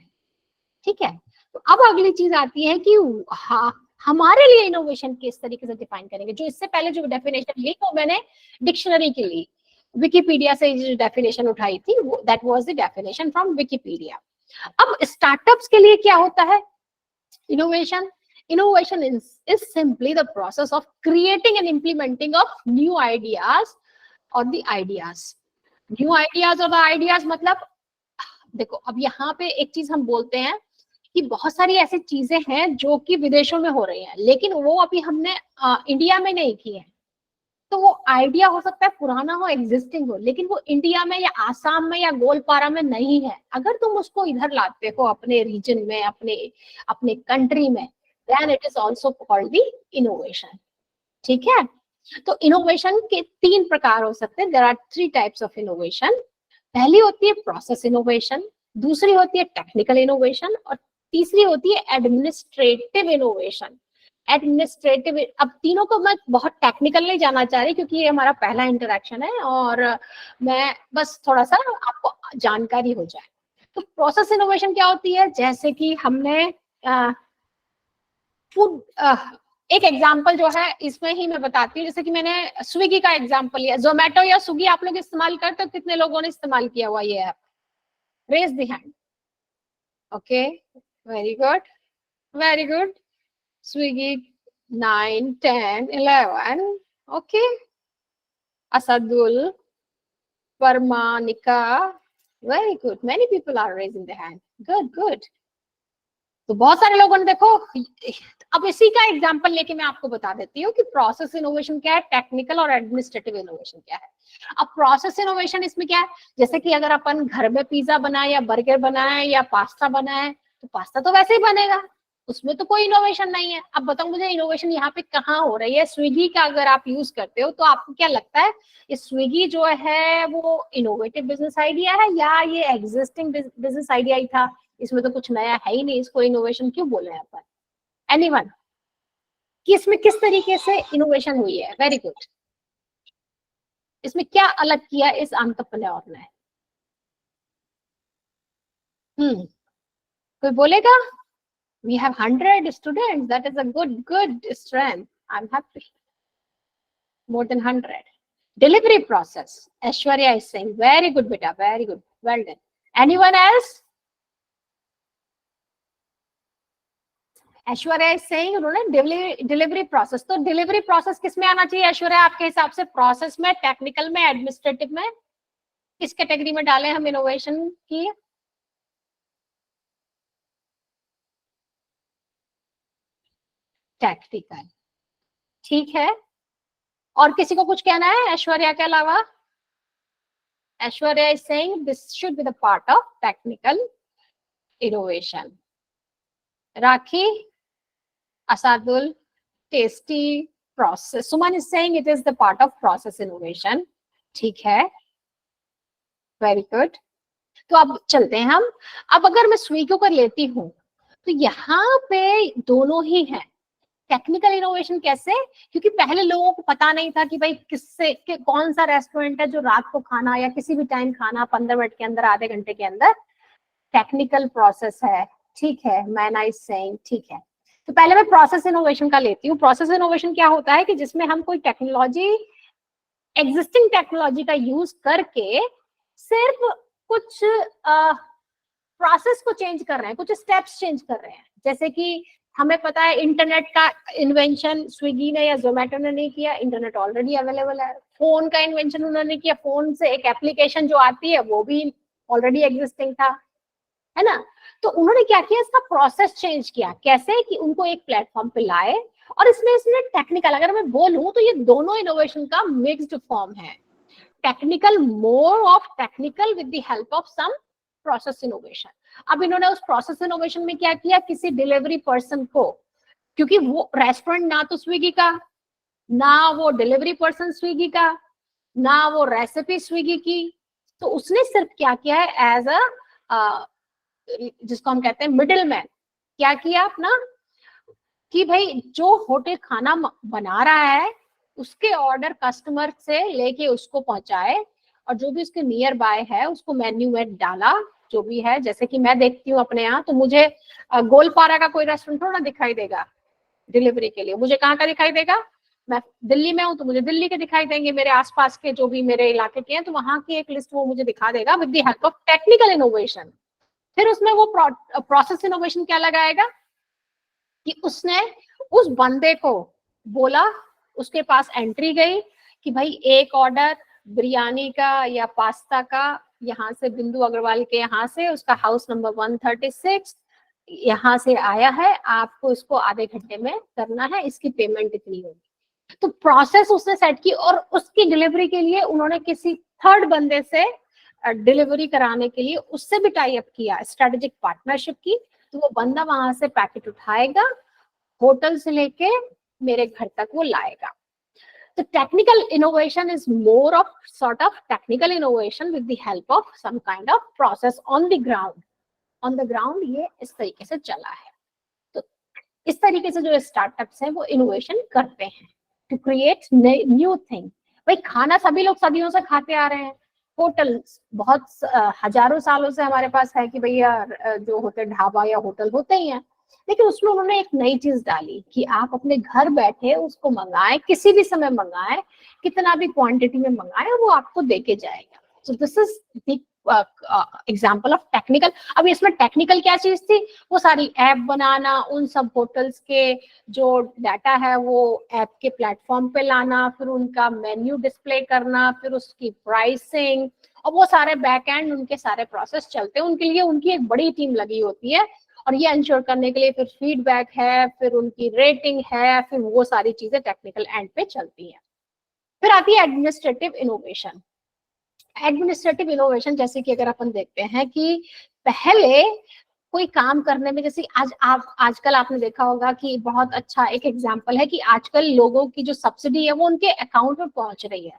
ठीक है, तो अब अगली चीज आती है कि हाँ हमारे लिए इनोवेशन किस तरीके से डिफाइन करेंगे। जो इससे पहले जो डेफिनेशन ली वो मैंने डिक्शनरी की ली, विकिपीडिया से जो डेफिनेशन उठाई थी वो that was the definition from Wikipedia. अब स्टार्टअप्स के लिए क्या होता है innovation? Innovation is simply the process of creating and implementing of new ideas or the ideas. New ideas or the ideas मतलब देखो, अब यहाँ पे एक चीज हम बोलते हैं कि बहुत सारी ऐसी चीजें हैं जो कि विदेशों में हो रही हैं, लेकिन वो अभी हमने इंडिया में नहीं की है। तो वो आइडिया हो सकता है पुराना हो, एग्जिस्टिंग हो, लेकिन वो इंडिया में या आसाम में या गोलपारा में नहीं है। अगर तुम उसको इधर लाते हो अपने रीजन में, अपने कंट्री में, then it is also called the innovation. ठीक है? तो इनोवेशन के 3 प्रकार हो सकते हैं। There are 3 types of innovation. पहली होती है प्रोसेस इनोवेशन, दूसरी होती है टेक्निकल इनोवेशन, और तीसरी होती है एडमिनिस्ट्रेटिव इनोवेशन। एडमिनिस्ट्रेटिव, अब तीनों को मैं बहुत टेक्निकल नहीं जाना चाह रही क्योंकि ये हमारा पहला इंटरेक्शन है और मैं बस थोड़ा सा आपको जानकारी हो जाए। तो प्रोसेस इनोवेशन क्या होती है? जैसे कि हमने फूड, एक एग्जांपल जो है इसमें ही मैं बताती हूँ। जैसे कि मैंने स्विगी का एग्जांपल लिया। जोमेटो या स्विगी आप लोग इस्तेमाल करते हो? कितने लोगों ने इस्तेमाल किया हुआ ये app? Raise the hand. Okay, very good, very good. Swiggy 9, 10, 11. Okay, Asadul, Paramanika, very good, many people are raising the hand. Good good. तो बहुत सारे लोगों ने देखो। अब इसी का एग्जांपल लेके मैं आपको बता देती हूँ कि प्रोसेस इनोवेशन क्या है, टेक्निकल और एडमिनिस्ट्रेटिव इनोवेशन क्या है। अब प्रोसेस इनोवेशन इसमें क्या है? जैसे कि अगर अपन घर में पिज्जा बनाए या बर्गर बनाए या पास्ता बनाए, तो पास्ता तो वैसे ही बनेगा, उसमें तो कोई इनोवेशन नहीं है। अब बताओ मुझे इनोवेशन यहाँ पे कहाँ हो रही है? स्विगी का अगर आप यूज करते हो तो आपको क्या लगता है ये स्विगी जो है वो इनोवेटिव बिजनेस आइडिया है या ये एग्जिस्टिंग बिजनेस आइडिया ही था? इसमें तो कुछ नया है ही नहीं, इसको इनोवेशन क्यों बोले हैं अपन? एनीवन, कि इसमें किस तरीके से इनोवेशन हुई है? Very good. इसमें क्या अलग किया इस एंटरप्रेन्योर ने? कोई बोलेगा? We have 100 students. That is a good strength. I'm happy. More than 100. Delivery process. Aishwarya is saying, very good, beta, very good. Well done. Anyone else? Aishwarya is saying उन्होंने delivery process. तो delivery process किस में आना चाहिए ऐश्वर्या आपके हिसाब से? Process में, टेक्निकल में, एडमिनिस्ट्रेटिव में? किस कैटेगरी में डालें हम इनोवेशन की? टेक्निकल, ठीक है। और किसी को कुछ कहना है ऐश्वर्या के अलावा? Aishwarya is saying this should be the part of technical innovation. Rakhi, Asadul, tasty process. Suman is saying it is the part of process innovation. ठीक है, very good. तो अब चलते हैं हम। अब अगर मैं स्विगी को लेती हूँ तो यहाँ पे दोनों ही हैं। टेक्निकल इनोवेशन कैसे? क्योंकि पहले लोगों को पता नहीं था कि भाई किससे कौन सा रेस्टोरेंट है जो रात को खाना या किसी भी टाइम खाना 15 मिनट के अंदर, आधे घंटे के अंदर, टेक्निकल प्रोसेस है। ठीक है, मैन आई सेइंग, ठीक है। तो पहले मैं प्रोसेस इनोवेशन का लेती हूँ। प्रोसेस इनोवेशन क्या होता है कि जिसमें हम कोई टेक्नोलॉजी, एग्जिस्टिंग टेक्नोलॉजी का यूज करके सिर्फ कुछ प्रोसेस को चेंज कर रहे हैं, कुछ स्टेप्स चेंज कर रहे हैं। जैसे कि हमें पता है इंटरनेट का इन्वेंशन स्विगी ने या जोमेटो ने नहीं किया, इंटरनेट ऑलरेडी अवेलेबल है। फोन का इन्वेंशन उन्होंने किया, फोन से एक एप्लीकेशन जो आती है वो भी ऑलरेडी एग्जिस्टिंग था, है ना। तो उन्होंने क्या किया, इसका प्रोसेस चेंज किया। कैसे? कि उनको एक प्लेटफॉर्म पे लाए और इसमें टेक्निकल, अगर मैं बोलूं तो ये दोनों इनोवेशन का मिक्स्ड फॉर्म है। Technical, more of technical with the help of some process innovation. अब इन्होंने उस प्रोसेस इनोवेशन में क्या किया, किसी डिलीवरी पर्सन को, क्योंकि वो रेस्टोरेंट ना तो स्विगी का, ना वो डिलीवरी पर्सन स्विगी का, ना वो रेसिपी स्विगी की, तो उसने सिर्फ क्या किया है, एज अ जिसको हम कहते हैं मिडिल मैन, क्या किया अपना कि भाई जो होटल खाना बना रहा है उसके ऑर्डर कस्टमर से लेके उसको पहुंचाए और जो भी उसके नियर बाय है उसको मेन्यू में डाला, जो भी है। जैसे कि मैं देखती हूँ अपने यहाँ, तो मुझे गोलपारा का कोई रेस्टोरेंट थोड़ा दिखाई देगा डिलीवरी के लिए, मुझे कहाँ का दिखाई देगा? मैं दिल्ली में हूँ तो मुझे दिल्ली के दिखाई देंगे, मेरे आसपास के जो भी मेरे इलाके के हैं तो वहां की एक लिस्ट वो मुझे दिखा देगा with the help of technical innovation. फिर उसमें वो प्रोसेस इनोवेशन क्या लगाएगा कि उसने उस बंदे को बोला, उसके पास एंट्री गई कि भाई एक ऑर्डर बिरयानी का या पास्ता का यहाँ से बिंदु अग्रवाल के यहाँ से, उसका हाउस नंबर 136 यहाँ से आया है, आपको इसको आधे घंटे में करना है, इसकी पेमेंट इतनी होगी। तो प्रोसेस उसने सेट की और उसकी डिलीवरी के लिए उन्होंने किसी थर्ड बंदे से डिलीवरी कराने के लिए उससे भी टाई अप किया, स्ट्रेटेजिक पार्टनरशिप की। तो वो बंदा वहां से पैकेट उठाएगा, होटल से लेके मेरे घर तक वो लाएगा। तो technical innovation is more of sort of technical innovation with the help of some kind of process on the ground. On the ground ये इस तरीके से चला है। तो इस तरीके से जो स्टार्टअप्स हैं वो इनोवेशन करते हैं टू क्रिएट न्यू थिंग। भाई खाना सभी लोग सदियों से खाते आ रहे हैं, होटल बहुत हजारों सालों से हमारे पास है कि भैया जो होते ढाबा या होटल होते ही हैं, लेकिन उसमें उन्होंने एक नई चीज डाली कि आप अपने घर बैठे उसको मंगाएं, किसी भी समय मंगाएं, कितना भी क्वांटिटी में मंगाएं, वो आपको देके जाएगा। So this is the example of technical. अब इसमें टेक्निकल क्या चीज थी, वो सारी ऐप बनाना, उन सब होटल्स के जो डाटा है वो ऐप के प्लेटफॉर्म पे लाना, फिर उनका मेन्यू डिस्प्ले करना, फिर उसकी प्राइसिंग, और वो सारे बैक एंड उनके सारे प्रोसेस चलते हैं। उनके लिए उनकी एक बड़ी टीम लगी होती है, और ये इंश्योर करने के लिए फिर फीडबैक है, फिर उनकी रेटिंग है, फिर वो सारी चीजें टेक्निकल एंड पे चलती हैं। फिर आती है एडमिनिस्ट्रेटिव इनोवेशन। एडमिनिस्ट्रेटिव इनोवेशन जैसे कि अगर अपन देखते हैं कि पहले कोई काम करने में, जैसे आजकल आपने देखा होगा कि बहुत अच्छा एक एग्जांपल है कि आजकल लोगों की जो सब्सिडी है वो उनके अकाउंट में पहुंच रही है।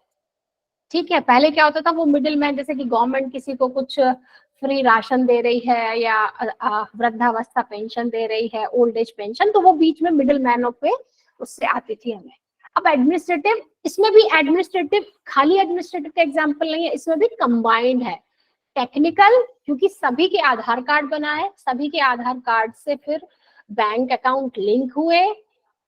ठीक है, पहले क्या होता था, वो मिडिल मैन, जैसे कि गवर्नमेंट किसी को कुछ फ्री राशन दे रही है या वृद्धावस्था पेंशन दे रही है, ओल्ड एज पेंशन, तो वो बीच में मिडिल मैनों पे उससे आती थी हमें। अब एडमिनिस्ट्रेटिव, इसमें भी एडमिनिस्ट्रेटिव खाली एडमिनिस्ट्रेटिव का एग्जांपल नहीं है, इसमें भी कंबाइंड है टेक्निकल, क्योंकि सभी के आधार कार्ड बना है, सभी के आधार कार्ड से फिर बैंक अकाउंट लिंक हुए,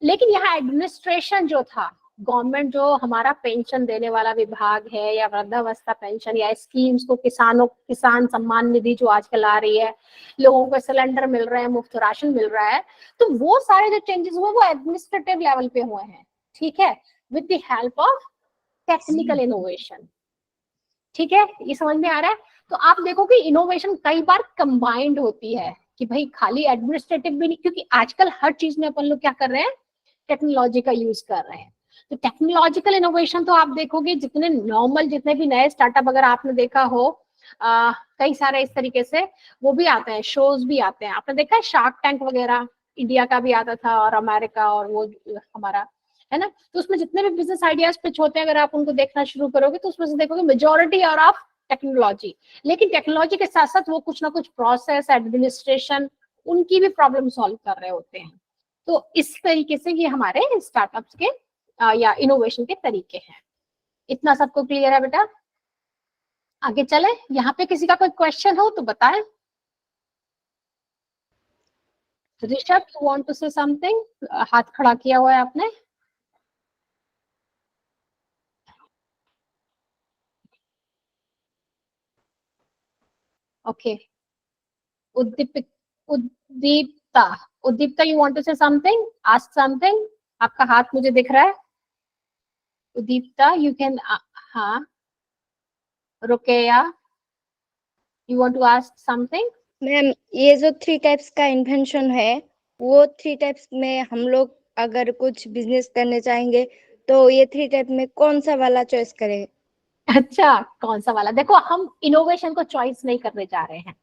लेकिन यहाँ एडमिनिस्ट्रेशन जो था, गवर्नमेंट जो हमारा पेंशन देने वाला विभाग है या वृद्धावस्था पेंशन या स्कीम्स को, किसान सम्मान निधि जो आजकल आ रही है, लोगों को सिलेंडर मिल रहे हैं, मुफ्त राशन मिल रहा है, तो वो सारे जो चेंजेस हुए वो एडमिनिस्ट्रेटिव लेवल पे हुए हैं। ठीक है, with the help of technical innovation. ठीक है, ये समझ में आ रहा है। तो आप देखो कि इनोवेशन कई बार कंबाइंड होती है कि भाई खाली एडमिनिस्ट्रेटिव भी नहीं, क्योंकि आजकल हर चीज में अपन लोग क्या कर रहे हैं, टेक्नोलॉजी का यूज कर रहे हैं। तो टेक्नोलॉजिकल इनोवेशन तो आप देखोगे जितने नॉर्मल, जितने भी नए स्टार्टअप अगर आपने देखा हो, कई सारे इस तरीके से वो भी आते हैं, शोज भी आते हैं। आपने देखा है शार्क टैंक वगैरह, इंडिया का भी आता था और अमेरिका और वो हमारा है ना। तो उसमें जितने भी बिजनेस आइडियाज पिच होते हैं, अगर आप उनको देखना शुरू करोगे तो उसमें से देखोगे मेजोरिटी आर ऑफ टेक्नोलॉजी। लेकिन टेक्नोलॉजी के साथ साथ वो कुछ ना कुछ प्रोसेस, एडमिनिस्ट्रेशन, उनकी भी प्रॉब्लम सॉल्व कर रहे होते हैं। तो इस तरीके से ये हमारे स्टार्टअप्स के या इनोवेशन के तरीके हैं। इतना सबको क्लियर है बेटा? आगे चले, यहाँ पे किसी का कोई क्वेश्चन हो तो बताएं। Rishabh, you want to say something? हाथ खड़ा किया हुआ है आपने। Okay, Uddipta, you want to say something, ask something? आपका हाथ मुझे दिख रहा है। उद्दीप्ता, यू कैन, हाँ। Rukaiya, you want to ask something? Ma'am, ये जो 3 टाइप्स का इन्वेंशन है, वो 3 टाइप्स में हम लोग अगर कुछ बिजनेस करने चाहेंगे तो ये 3 टाइप में कौन सा वाला चॉइस करें? अच्छा, कौन सा वाला? देखो, हम इनोवेशन को चॉइस नहीं करने जा रहे हैं,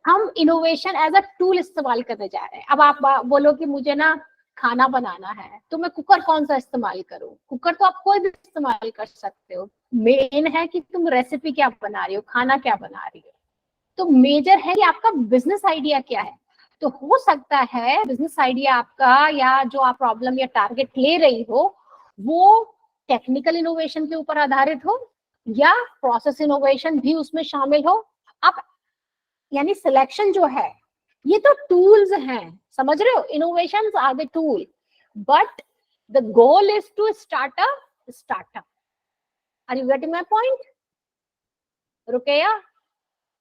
हम इनोवेशन एज अ टूल इस्तेमाल करने जा रहे हैं। अब आप बोलो कि मुझे ना खाना बनाना है, तो मैं कुकर कौन सा इस्तेमाल करूं? कुकर तो आप कोई भी इस्तेमाल कर सकते हो, मेन है कि तुम रेसिपी क्या बना रही हो, खाना क्या बना रही हो। तो मेजर है कि आपका बिजनेस आइडिया क्या है। तो हो सकता है बिजनेस आइडिया आपका या जो आप प्रॉब्लम या टारगेट ले रही हो वो टेक्निकल इनोवेशन के ऊपर आधारित हो या प्रोसेस इनोवेशन भी उसमें शामिल हो। आप यानी सिलेक्शन जो है, ये तो टूल्स हैं, समझ रहे हो? Innovations are the tool, but the goal is to start a startup. Are you getting my point Rukaiya?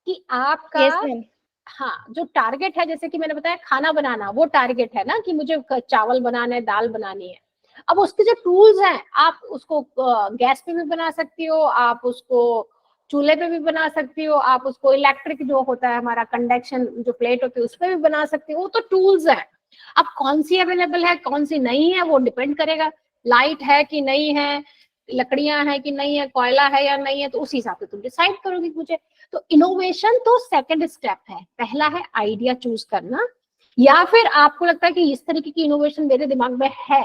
कि आपका यस मैम। हाँ, जो टारगेट है, जैसे कि मैंने बताया खाना बनाना, वो टारगेट है ना कि मुझे चावल बनाना है, दाल बनानी है। अब उसके जो टूल्स हैं, आप उसको गैस पे भी बना सकती हो, आप उसको चूल्हे पे भी बना सकती हो, आप उसको इलेक्ट्रिक जो होता है हमारा कंडक्शन जो प्लेट होती है उस पर भी बना सकती हो। वो तो टूल्स है। अब कौन सी अवेलेबल है कौन सी नहीं है वो डिपेंड करेगा, लाइट है कि नहीं है, लकड़ियां है कि नहीं है, कोयला है या नहीं है, तो उस हिसाब से तुम डिसाइड करोगी मुझे। तो इनोवेशन तो सेकंड स्टेप है, पहला है आइडिया चूज करना, या फिर आपको लगता है कि इस तरीके की इनोवेशन मेरे दिमाग में है,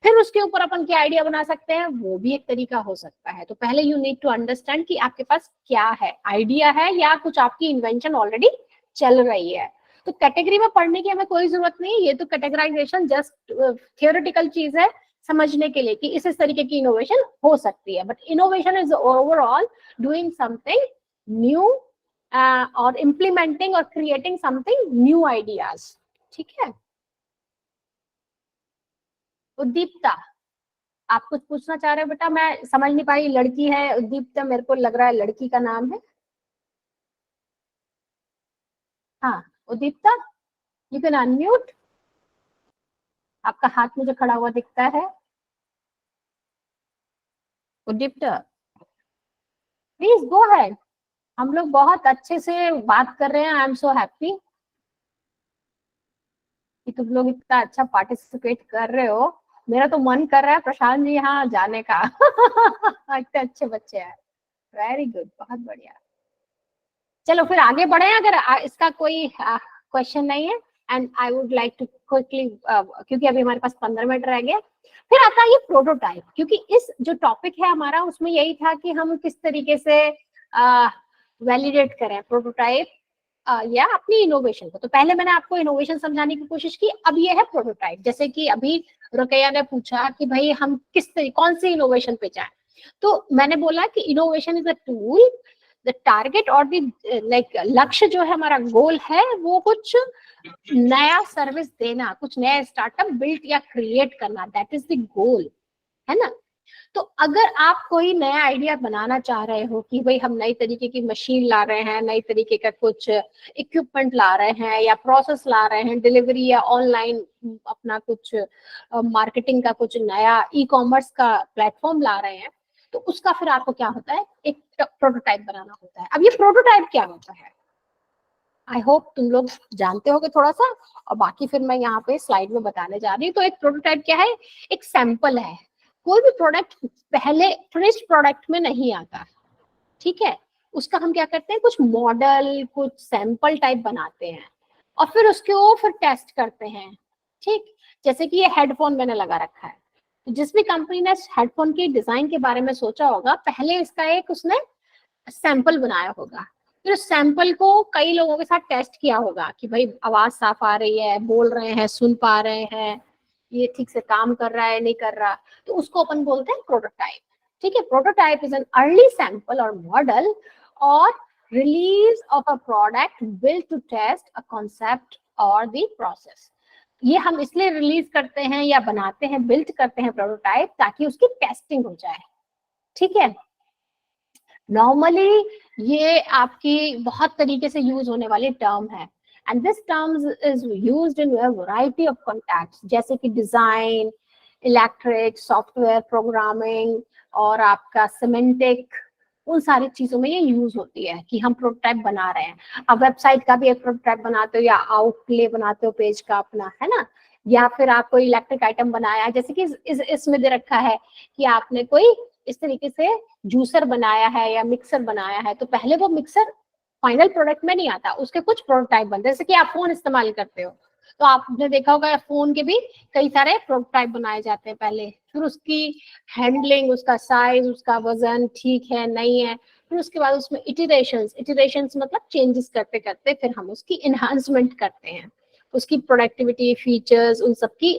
फिर उसके ऊपर अपन क्या आइडिया बना सकते हैं, वो भी एक तरीका हो सकता है। तो पहले यू नीड टू अंडरस्टैंड कि आपके पास क्या है, आइडिया है या कुछ आपकी इन्वेंशन ऑलरेडी चल रही है। तो कैटेगरी में पढ़ने की हमें कोई जरूरत नहीं, ये तो कैटेगराइजेशन जस्ट थियोरेटिकल चीज है समझने के लिए कि इस तरीके की इनोवेशन हो सकती है। But innovation is overall doing something new और इम्प्लीमेंटिंग और क्रिएटिंग समथिंग न्यू आइडियाज। ठीक है, उद्दीप्ता आप कुछ पूछना चाह रहे हो बेटा? मैं समझ नहीं पाई, लड़की है उद्दीप्ता, मेरे को लग रहा है लड़की का नाम है। हाँ उद्दीप्ता, यू कैन अनम्यूट, आपका हाथ मुझे खड़ा हुआ दिखता है। उद्दीप्ता, प्लीज गो अहेड, हम लोग बहुत अच्छे से बात कर रहे हैं। आई एम सो हैप्पी कि तुम लोग इतना अच्छा पार्टिसिपेट कर रहे हो। मेरा तो मन कर रहा है प्रशांत जी यहाँ जाने का। इतने अच्छे बच्चे हैं, वेरी गुड, बहुत बढ़िया। चलो फिर आगे बढ़े, अगर इसका कोई क्वेश्चन नहीं है। And I would like to quickly, क्योंकि अभी हमारे पास 15 मिनट रह गए। फिर आता है ये प्रोटोटाइप, क्योंकि इस जो टॉपिक है हमारा उसमें यही था कि हम किस तरीके से वैलिडेट करें प्रोटोटाइप या अपनी इनोवेशन को। तो पहले मैंने आपको इनोवेशन समझाने की कोशिश की, अब ये है प्रोटोटाइप। जैसे कि अभी रुकैया ने पूछा कि भाई हम किस तरीके कौन सी इनोवेशन पे जाएं, तो मैंने बोला कि innovation is a tool, the target और द लाइक लक्ष्य जो है हमारा गोल है वो कुछ नया सर्विस देना, कुछ नया स्टार्टअप बिल्ड या क्रिएट करना, दैट इज द गोल, है ना। तो अगर आप कोई नया आइडिया बनाना चाह रहे हो कि भाई हम नई तरीके की मशीन ला रहे हैं, नई तरीके का कुछ इक्विपमेंट ला रहे हैं या प्रोसेस ला रहे हैं, डिलीवरी या ऑनलाइन अपना कुछ मार्केटिंग का कुछ नया ई कॉमर्स का प्लेटफॉर्म ला रहे हैं, तो उसका फिर आपको क्या होता है, एक प्रोटोटाइप बनाना होता है। अब ये प्रोटोटाइप क्या होता है, आई होप तुम लोग जानते होगे थोड़ा सा, और बाकी फिर मैं यहाँ पे स्लाइड में बताने जा रही हूँ। तो एक प्रोटोटाइप क्या है, एक सैंपल है। कोई भी प्रोडक्ट पहले फिनिश्ड प्रोडक्ट में नहीं आता, ठीक है, उसका हम क्या करते हैं, कुछ मॉडल कुछ सैंपल टाइप बनाते हैं और फिर उसके वो फिर टेस्ट करते हैं। ठीक, जैसे कि ये हेडफोन मैंने लगा रखा है, तो जिस भी कंपनी ने हेडफोन की डिजाइन के बारे में सोचा होगा, पहले इसका एक उसने सैंपल बनाया होगा, फिर सैंपल को कई लोगों के साथ टेस्ट किया होगा कि भाई आवाज साफ आ रही है, बोल रहे हैं, सुन पा रहे हैं, ये ठीक से काम कर रहा है नहीं कर रहा, तो उसको अपन बोलते हैं प्रोटोटाइप। ठीक है, prototype is an early sample और मॉडल और release of a product build to test a concept और द प्रोसेस। ये हम इसलिए रिलीज करते हैं या बनाते हैं, बिल्ड करते हैं प्रोटोटाइप, ताकि उसकी टेस्टिंग हो जाए। ठीक है, नॉर्मली ये आपकी बहुत तरीके से यूज होने वाली टर्म है, and this terms is used in a variety of contacts, जैसे कि डिजाइन, इलेक्ट्रिक, सॉफ्टवेयर प्रोग्रामिंग और आपका सिमेंटिक, उन सारी चीजों में ये यूज होती है कि हम प्रोटोटाइप बना रहे हैं। अब वेबसाइट का भी एक प्रोटोटाइप बनाते हो या आउटले बनाते हो पेज का अपना, है ना, या फिर आप कोई इलेक्ट्रिक आइटम बनाया, जैसे कि इसमें दे रखा है कि आपने कोई इस तरीके से जूसर बनाया है या मिक्सर बनाया है, तो पहले वो मिक्सर फाइनल प्रोडक्ट में नहीं आता, उसके कुछ प्रोटोटाइप बनते हैं। जैसे कि आप फोन इस्तेमाल करते हो तो आपने देखा होगा फोन के भी कई सारे प्रोटोटाइप बनाए जाते हैं पहले, फिर उसकी हैंडलिंग, उसका साइज, उसका वजन ठीक है नहीं है, फिर उसके बाद उसमें इटरेशंस मतलब चेंजेस करते करते फिर हम उसकी एनहांसमेंट करते हैं, उसकी प्रोडक्टिविटी, फीचर्स, उन सबकी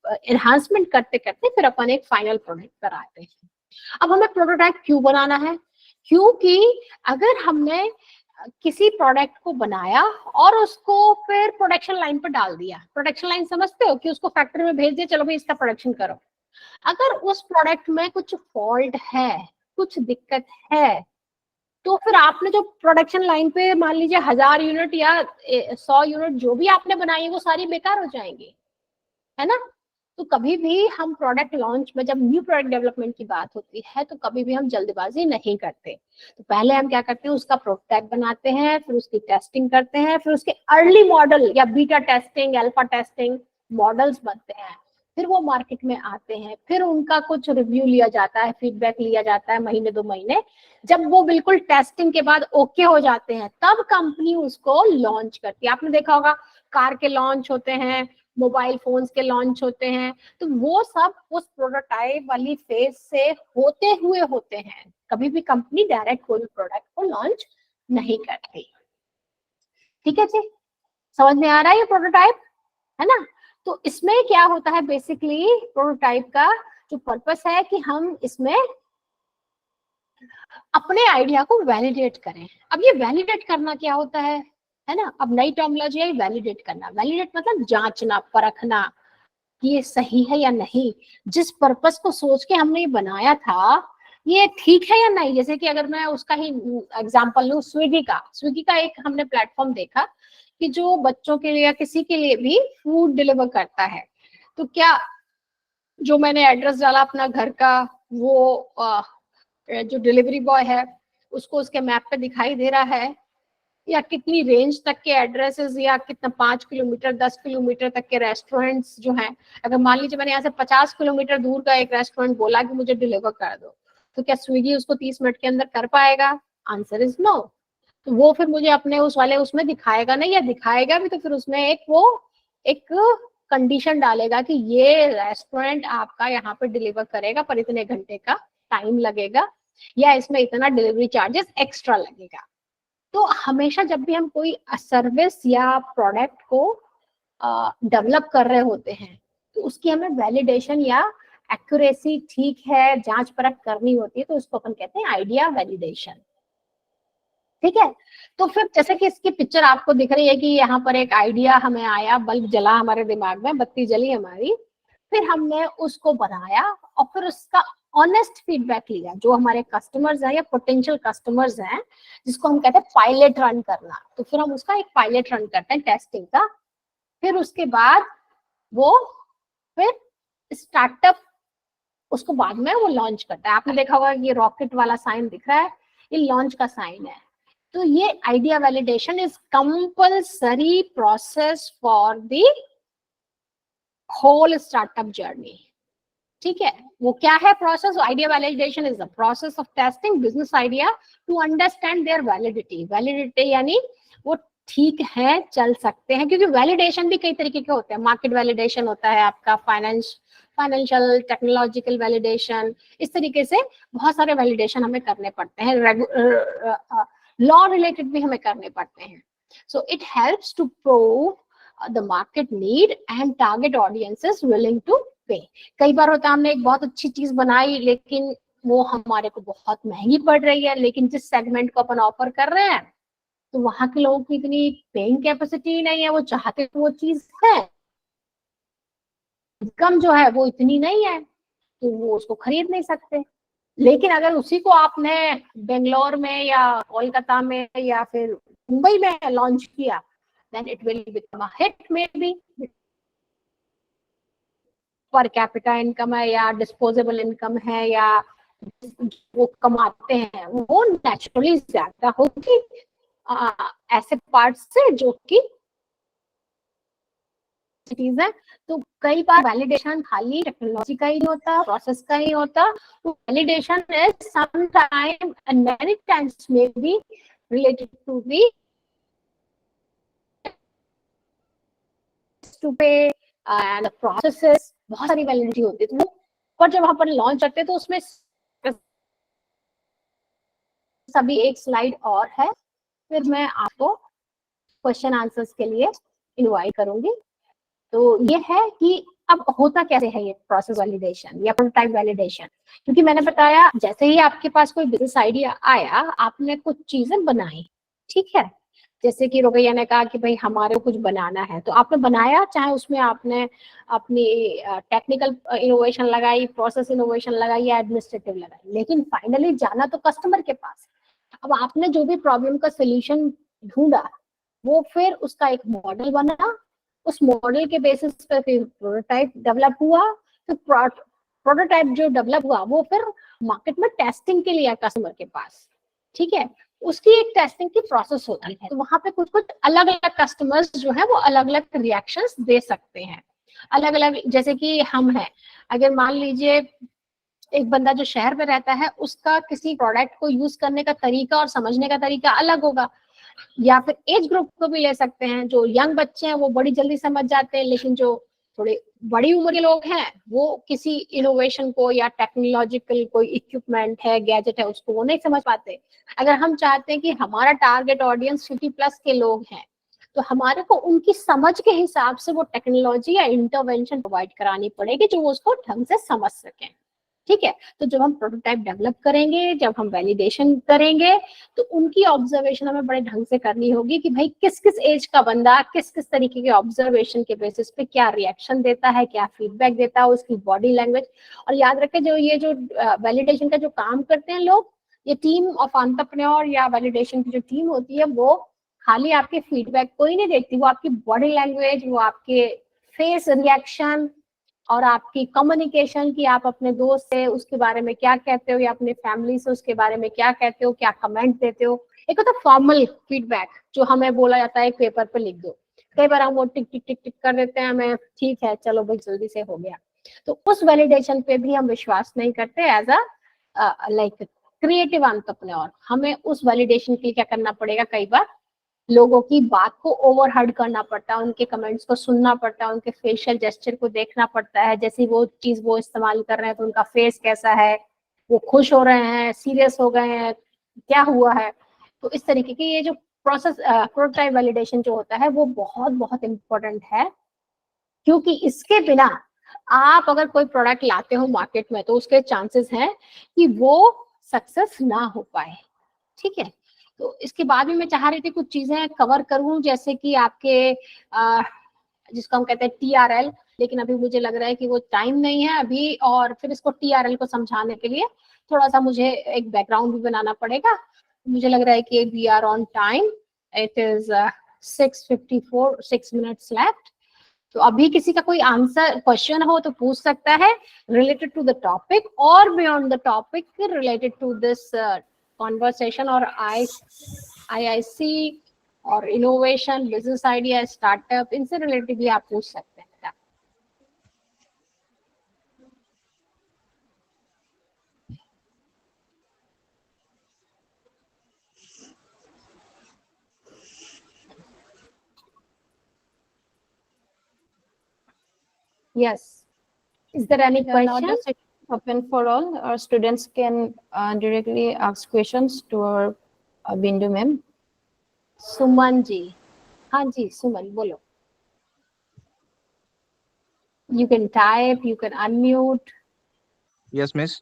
एनहांसमेंट करते करते फिर अपन एक फाइनल प्रोडक्ट पर आते हैं। अब हमें प्रोटोटाइप क्यों बनाना है, क्योंकि अगर हमने किसी प्रोडक्ट को बनाया और उसको फिर प्रोडक्शन लाइन पर डाल दिया, प्रोडक्शन लाइन समझते हो कि उसको फैक्ट्री में भेज दिया, चलो भाई इसका प्रोडक्शन करो, अगर उस प्रोडक्ट में कुछ फॉल्ट है, कुछ दिक्कत है, तो फिर आपने जो प्रोडक्शन लाइन पे मान लीजिए 1000 यूनिट या 100 यूनिट जो भी आपने बनाई है वो सारी बेकार हो जाएंगी, है ना। तो कभी भी हम प्रोडक्ट लॉन्च में, जब न्यू प्रोडक्ट डेवलपमेंट की बात होती है, तो कभी भी हम जल्दबाजी नहीं करते। तो पहले हम क्या करते हैं, उसका प्रोटोटाइप बनाते हैं, फिर उसकी टेस्टिंग करते हैं, फिर उसके अर्ली मॉडल या beta testing, alpha testing models बनते हैं, फिर वो मार्केट में आते हैं, फिर उनका कुछ रिव्यू लिया जाता है, फीडबैक लिया जाता है महीने 2 महीने। जब वो बिल्कुल टेस्टिंग के बाद ओके हो जाते हैं, तब कंपनी उसको लॉन्च करती है। आपने देखा होगा कार के लॉन्च होते हैं, मोबाइल फोन्स के लॉन्च होते हैं, तो वो सब उस प्रोटोटाइप वाली फेज से होते हुए होते हैं। कभी भी कंपनी डायरेक्ट कोई प्रोडक्ट को लॉन्च नहीं करती। ठीक है जी, समझ में आ रहा है ये प्रोटोटाइप, है ना। तो इसमें क्या होता है, बेसिकली प्रोटोटाइप का जो पर्पस है कि हम इसमें अपने आइडिया को वैलिडेट करें। अब ये वैलिडेट करना क्या होता है ना। अब नई टर्मिनोलॉजी है वैलिडेट करना। वैलिडेट मतलब जांचना, परखना कि ये सही है या नहीं, जिस पर्पस को सोच के हमने ये बनाया था ये ठीक है या नहीं। जैसे कि अगर मैं उसका ही एग्जांपल लूं, स्विगी का एक हमने प्लेटफॉर्म देखा कि जो बच्चों के लिए या किसी के लिए भी फूड डिलीवर करता है। तो क्या जो मैंने एड्रेस डाला अपना घर का, वो जो डिलीवरी बॉय है उसको उसके मैप पे दिखाई दे रहा है, या कितनी रेंज तक के एड्रेसेस, या कितना 5 किलोमीटर 10 किलोमीटर तक के रेस्टोरेंट्स जो हैं। अगर मान लीजिए मैंने यहाँ से 50 किलोमीटर दूर का एक रेस्टोरेंट बोला कि मुझे डिलीवर कर दो, तो क्या स्विगी उसको 30 मिनट के अंदर कर पाएगा? Answer is no. तो वो फिर मुझे अपने उस वाले उसमें दिखाएगा नहीं, या दिखाएगा भी तो फिर उसमें एक कंडीशन डालेगा कि ये रेस्टोरेंट आपका यहाँ पे डिलीवर करेगा पर इतने घंटे का टाइम लगेगा, या इसमें इतना डिलीवरी चार्जेस एक्स्ट्रा लगेगा। तो हमेशा जब भी हम कोई सर्विस या प्रोडक्ट को डेवलप कर रहे होते हैं, तो उसकी हमें वैलिडेशन या एक्यूरेसी, ठीक है, जांच परख करनी होती है, तो उसको अपन कहते हैं आइडिया वैलिडेशन। ठीक है। तो फिर जैसे कि इसकी पिक्चर आपको दिख रही है कि यहाँ पर एक आइडिया हमें आया, बल्ब जला हमारे दिमाग में, बत्ती जली हमारी, फिर हमने उसको बनाया और फिर उसका ऑनेस्ट फीडबैक लिया। जो हमारे कस्टमर्स हैं या पोटेंशियल कस्टमर्स हैं, जिसको हम कहते हैं पायलट रन करना, तो फिर हम उसका एक पायलट रन करते हैं टेस्टिंग का। फिर उसके बाद वो फिर स्टार्टअप उसको बाद में वो लॉन्च करता है। आपने देखा होगा ये रॉकेट वाला साइन दिख रहा है, ये लॉन्च का साइन है। तो ये idea validation is compulsory process for the whole startup journey. ठीक है, वो क्या है process? Idea validation is the process of testing business idea to understand their validity. Validity यानी वो ठीक है, चल सकते हैं, क्योंकि वैलिडेशन भी कई तरीके के होते हैं। मार्केट वैलिडेशन होता है आपका, फाइनेंशियल, टेक्नोलॉजिकल वैलिडेशन, इस तरीके से बहुत सारे वैलिडेशन हमें करने पड़ते हैं। लॉ रिलेटेड भी हमें करने पड़ते हैं। So it helps to prove the market need and target audiences willing to pay. कई बार होता है हमने एक बहुत अच्छी चीज बनाई, लेकिन वो हमारे को बहुत महंगी पड़ रही है, लेकिन जिस सेगमेंट को अपन ऑफर कर रहे हैं तो वहां के लोगों की इतनी पेइंग कैपेसिटी नहीं है, वो चाहते तो वो चीज है, इनकम जो है वो इतनी नहीं है, तो वो उसको खरीद नहीं सकते। लेकिन अगर उसी को आपने बेंगलोर में या कोलकाता में या फिर मुंबई में लॉन्च किया, then it will become a hit maybe। Per capita income है या डिस्पोजेबल इनकम है या वो कमाते हैं वो नेचुरली ज्यादा होगी ऐसे पार्ट से जो कि चीज है। तो कई बार वैलिडेशन खाली टेक्नोलॉजी का ही होता, प्रोसेस का ही होता। तो validation is some time and many times may be related to the to pay and processes, बहुत सारी वैलिडिटी होती है। तो पर जब वहां पर लॉन्च करते हैं तो उसमें सभी एक स्लाइड और है, फिर मैं आपको क्वेश्चन आंसर्स के लिए इनवाइट करूंगी। तो ये है कि अब होता कैसे है ये प्रोसेस वैलिडेशन या प्रोटोटाइप वैलिडेशन। क्योंकि मैंने बताया जैसे ही आपके पास कोई बिजनेस आइडिया आया, आपने कुछ चीजें बनाई, ठीक है। जैसे कि रोकैया ने कहा कि भाई हमारे को कुछ बनाना है, तो आपने बनाया, चाहे उसमें आपने अपनी टेक्निकल इनोवेशन लगाई, प्रोसेस इनोवेशन लगाई या एडमिनिस्ट्रेटिव लगाई, लेकिन फाइनली जाना तो कस्टमर के पास। अब आपने जो भी प्रॉब्लम का सोल्यूशन ढूंढा, वो फिर उसका एक मॉडल बना, उस मॉडल के बेसिस पे फिर प्रोटोटाइप डेवलप हुआ, फिर प्रोटोटाइप जो डेवलप हुआ वो फिर मार्केट में टेस्टिंग के लिए कस्टमर के पास, ठीक है। उसकी एक टेस्टिंग की प्रोसेस होती है, तो वहां पे कुछ कुछ अलग अलग कस्टमर्स जो है वो अलग अलग रिएक्शंस दे सकते हैं, अलग अलग। जैसे कि हम हैं, अगर मान लीजिए एक बंदा जो शहर में रहता है, उसका किसी प्रोडक्ट को यूज करने का तरीका और समझने का तरीका अलग होगा, या फिर एज ग्रुप को भी ले सकते हैं। जो यंग बच्चे हैं वो बड़ी जल्दी समझ जाते हैं, लेकिन जो थोड़े बड़ी उम्र के लोग हैं वो किसी इनोवेशन को या टेक्नोलॉजिकल कोई इक्विपमेंट है, गैजेट है, उसको वो नहीं समझ पाते। अगर हम चाहते हैं कि हमारा टारगेट ऑडियंस 50+ के लोग हैं, तो हमारे को उनकी समझ के हिसाब से वो टेक्नोलॉजी या इंटरवेंशन प्रोवाइड करानी पड़ेगी जो वो उसको ढंग से समझ सकें, ठीक है। तो जब हम प्रोटोटाइप डेवलप करेंगे, जब हम वैलिडेशन करेंगे, तो उनकी ऑब्जर्वेशन हमें बड़े ढंग से करनी होगी कि भाई किस किस एज का बंदा किस किस तरीके के ऑब्जर्वेशन के बेसिस पे क्या रिएक्शन देता है, क्या फीडबैक देता है, उसकी बॉडी लैंग्वेज। और याद रखें, जो ये जो वैलिडेशन का जो काम करते हैं लोग, ये टीम ऑफ एंटरप्रेन्योर या वैलिडेशन की जो टीम होती है, वो खाली आपके फीडबैक को ही नहीं देखती, वो आपकी बॉडी लैंग्वेज, वो आपके फेस रिएक्शन और आपकी कम्युनिकेशन की आप अपने दोस्त से उसके बारे में क्या कहते हो या अपने फैमिली से उसके बारे में क्या कहते हो, क्या कमेंट देते हो। एक होता है फॉर्मल फीडबैक जो हमें बोला जाता है एक पेपर पे लिख दो, कई बार हम वो टिक टिक टिक टिक कर देते हैं, हमें ठीक है चलो भाई जल्दी से हो गया। तो उस वैलिडेशन पे भी हम विश्वास नहीं करते as a like creative entrepreneur. हमें उस वैलिडेशन के लिए क्या करना पड़ेगा, कई बार लोगों की बात को ओवरहर्ड करना पड़ता है, उनके कमेंट्स को सुनना पड़ता है, उनके फेशियल जेस्चर को देखना पड़ता है, जैसी वो चीज वो इस्तेमाल कर रहे हैं तो उनका फेस कैसा है, वो खुश हो रहे हैं, सीरियस हो गए हैं, क्या हुआ है। तो इस तरीके की ये जो प्रोसेस प्रोटोटाइप वैलिडेशन जो होता है वो बहुत बहुत इंपॉर्टेंट है, क्योंकि इसके बिना आप अगर कोई प्रोडक्ट लाते हो मार्केट में तो उसके चांसेस हैं कि वो सक्सेस ना हो पाए, ठीक है। तो इसके बाद भी मैं चाह रही थी कुछ चीजें कवर करूं, जैसे कि आपके जिसको हम कहते हैं TRL, लेकिन अभी मुझे लग रहा है कि वो टाइम नहीं है अभी, और फिर इसको TRL को समझाने के लिए थोड़ा सा मुझे एक बैकग्राउंड भी बनाना पड़ेगा। मुझे लग रहा है कि we are on time, it is 6:54, 6 minutes left. तो अभी किसी का कोई आंसर क्वेश्चन हो तो पूछ सकता है रिलेटेड टू द टॉपिक और beyond the topic, related to this conversation और IIC और इनोवेशन, बिजनेस आइडिया, स्टार्टअप, इनसे रिलेटेड भी आप पूछ सकते हैं। Yes. Is there any Yeah, now question? the session is open for all. Our students can directly ask questions to our Bindu ma'am. Suman ji, हाँ जी सुमन बोलो। You can type, you can unmute. Yes, miss.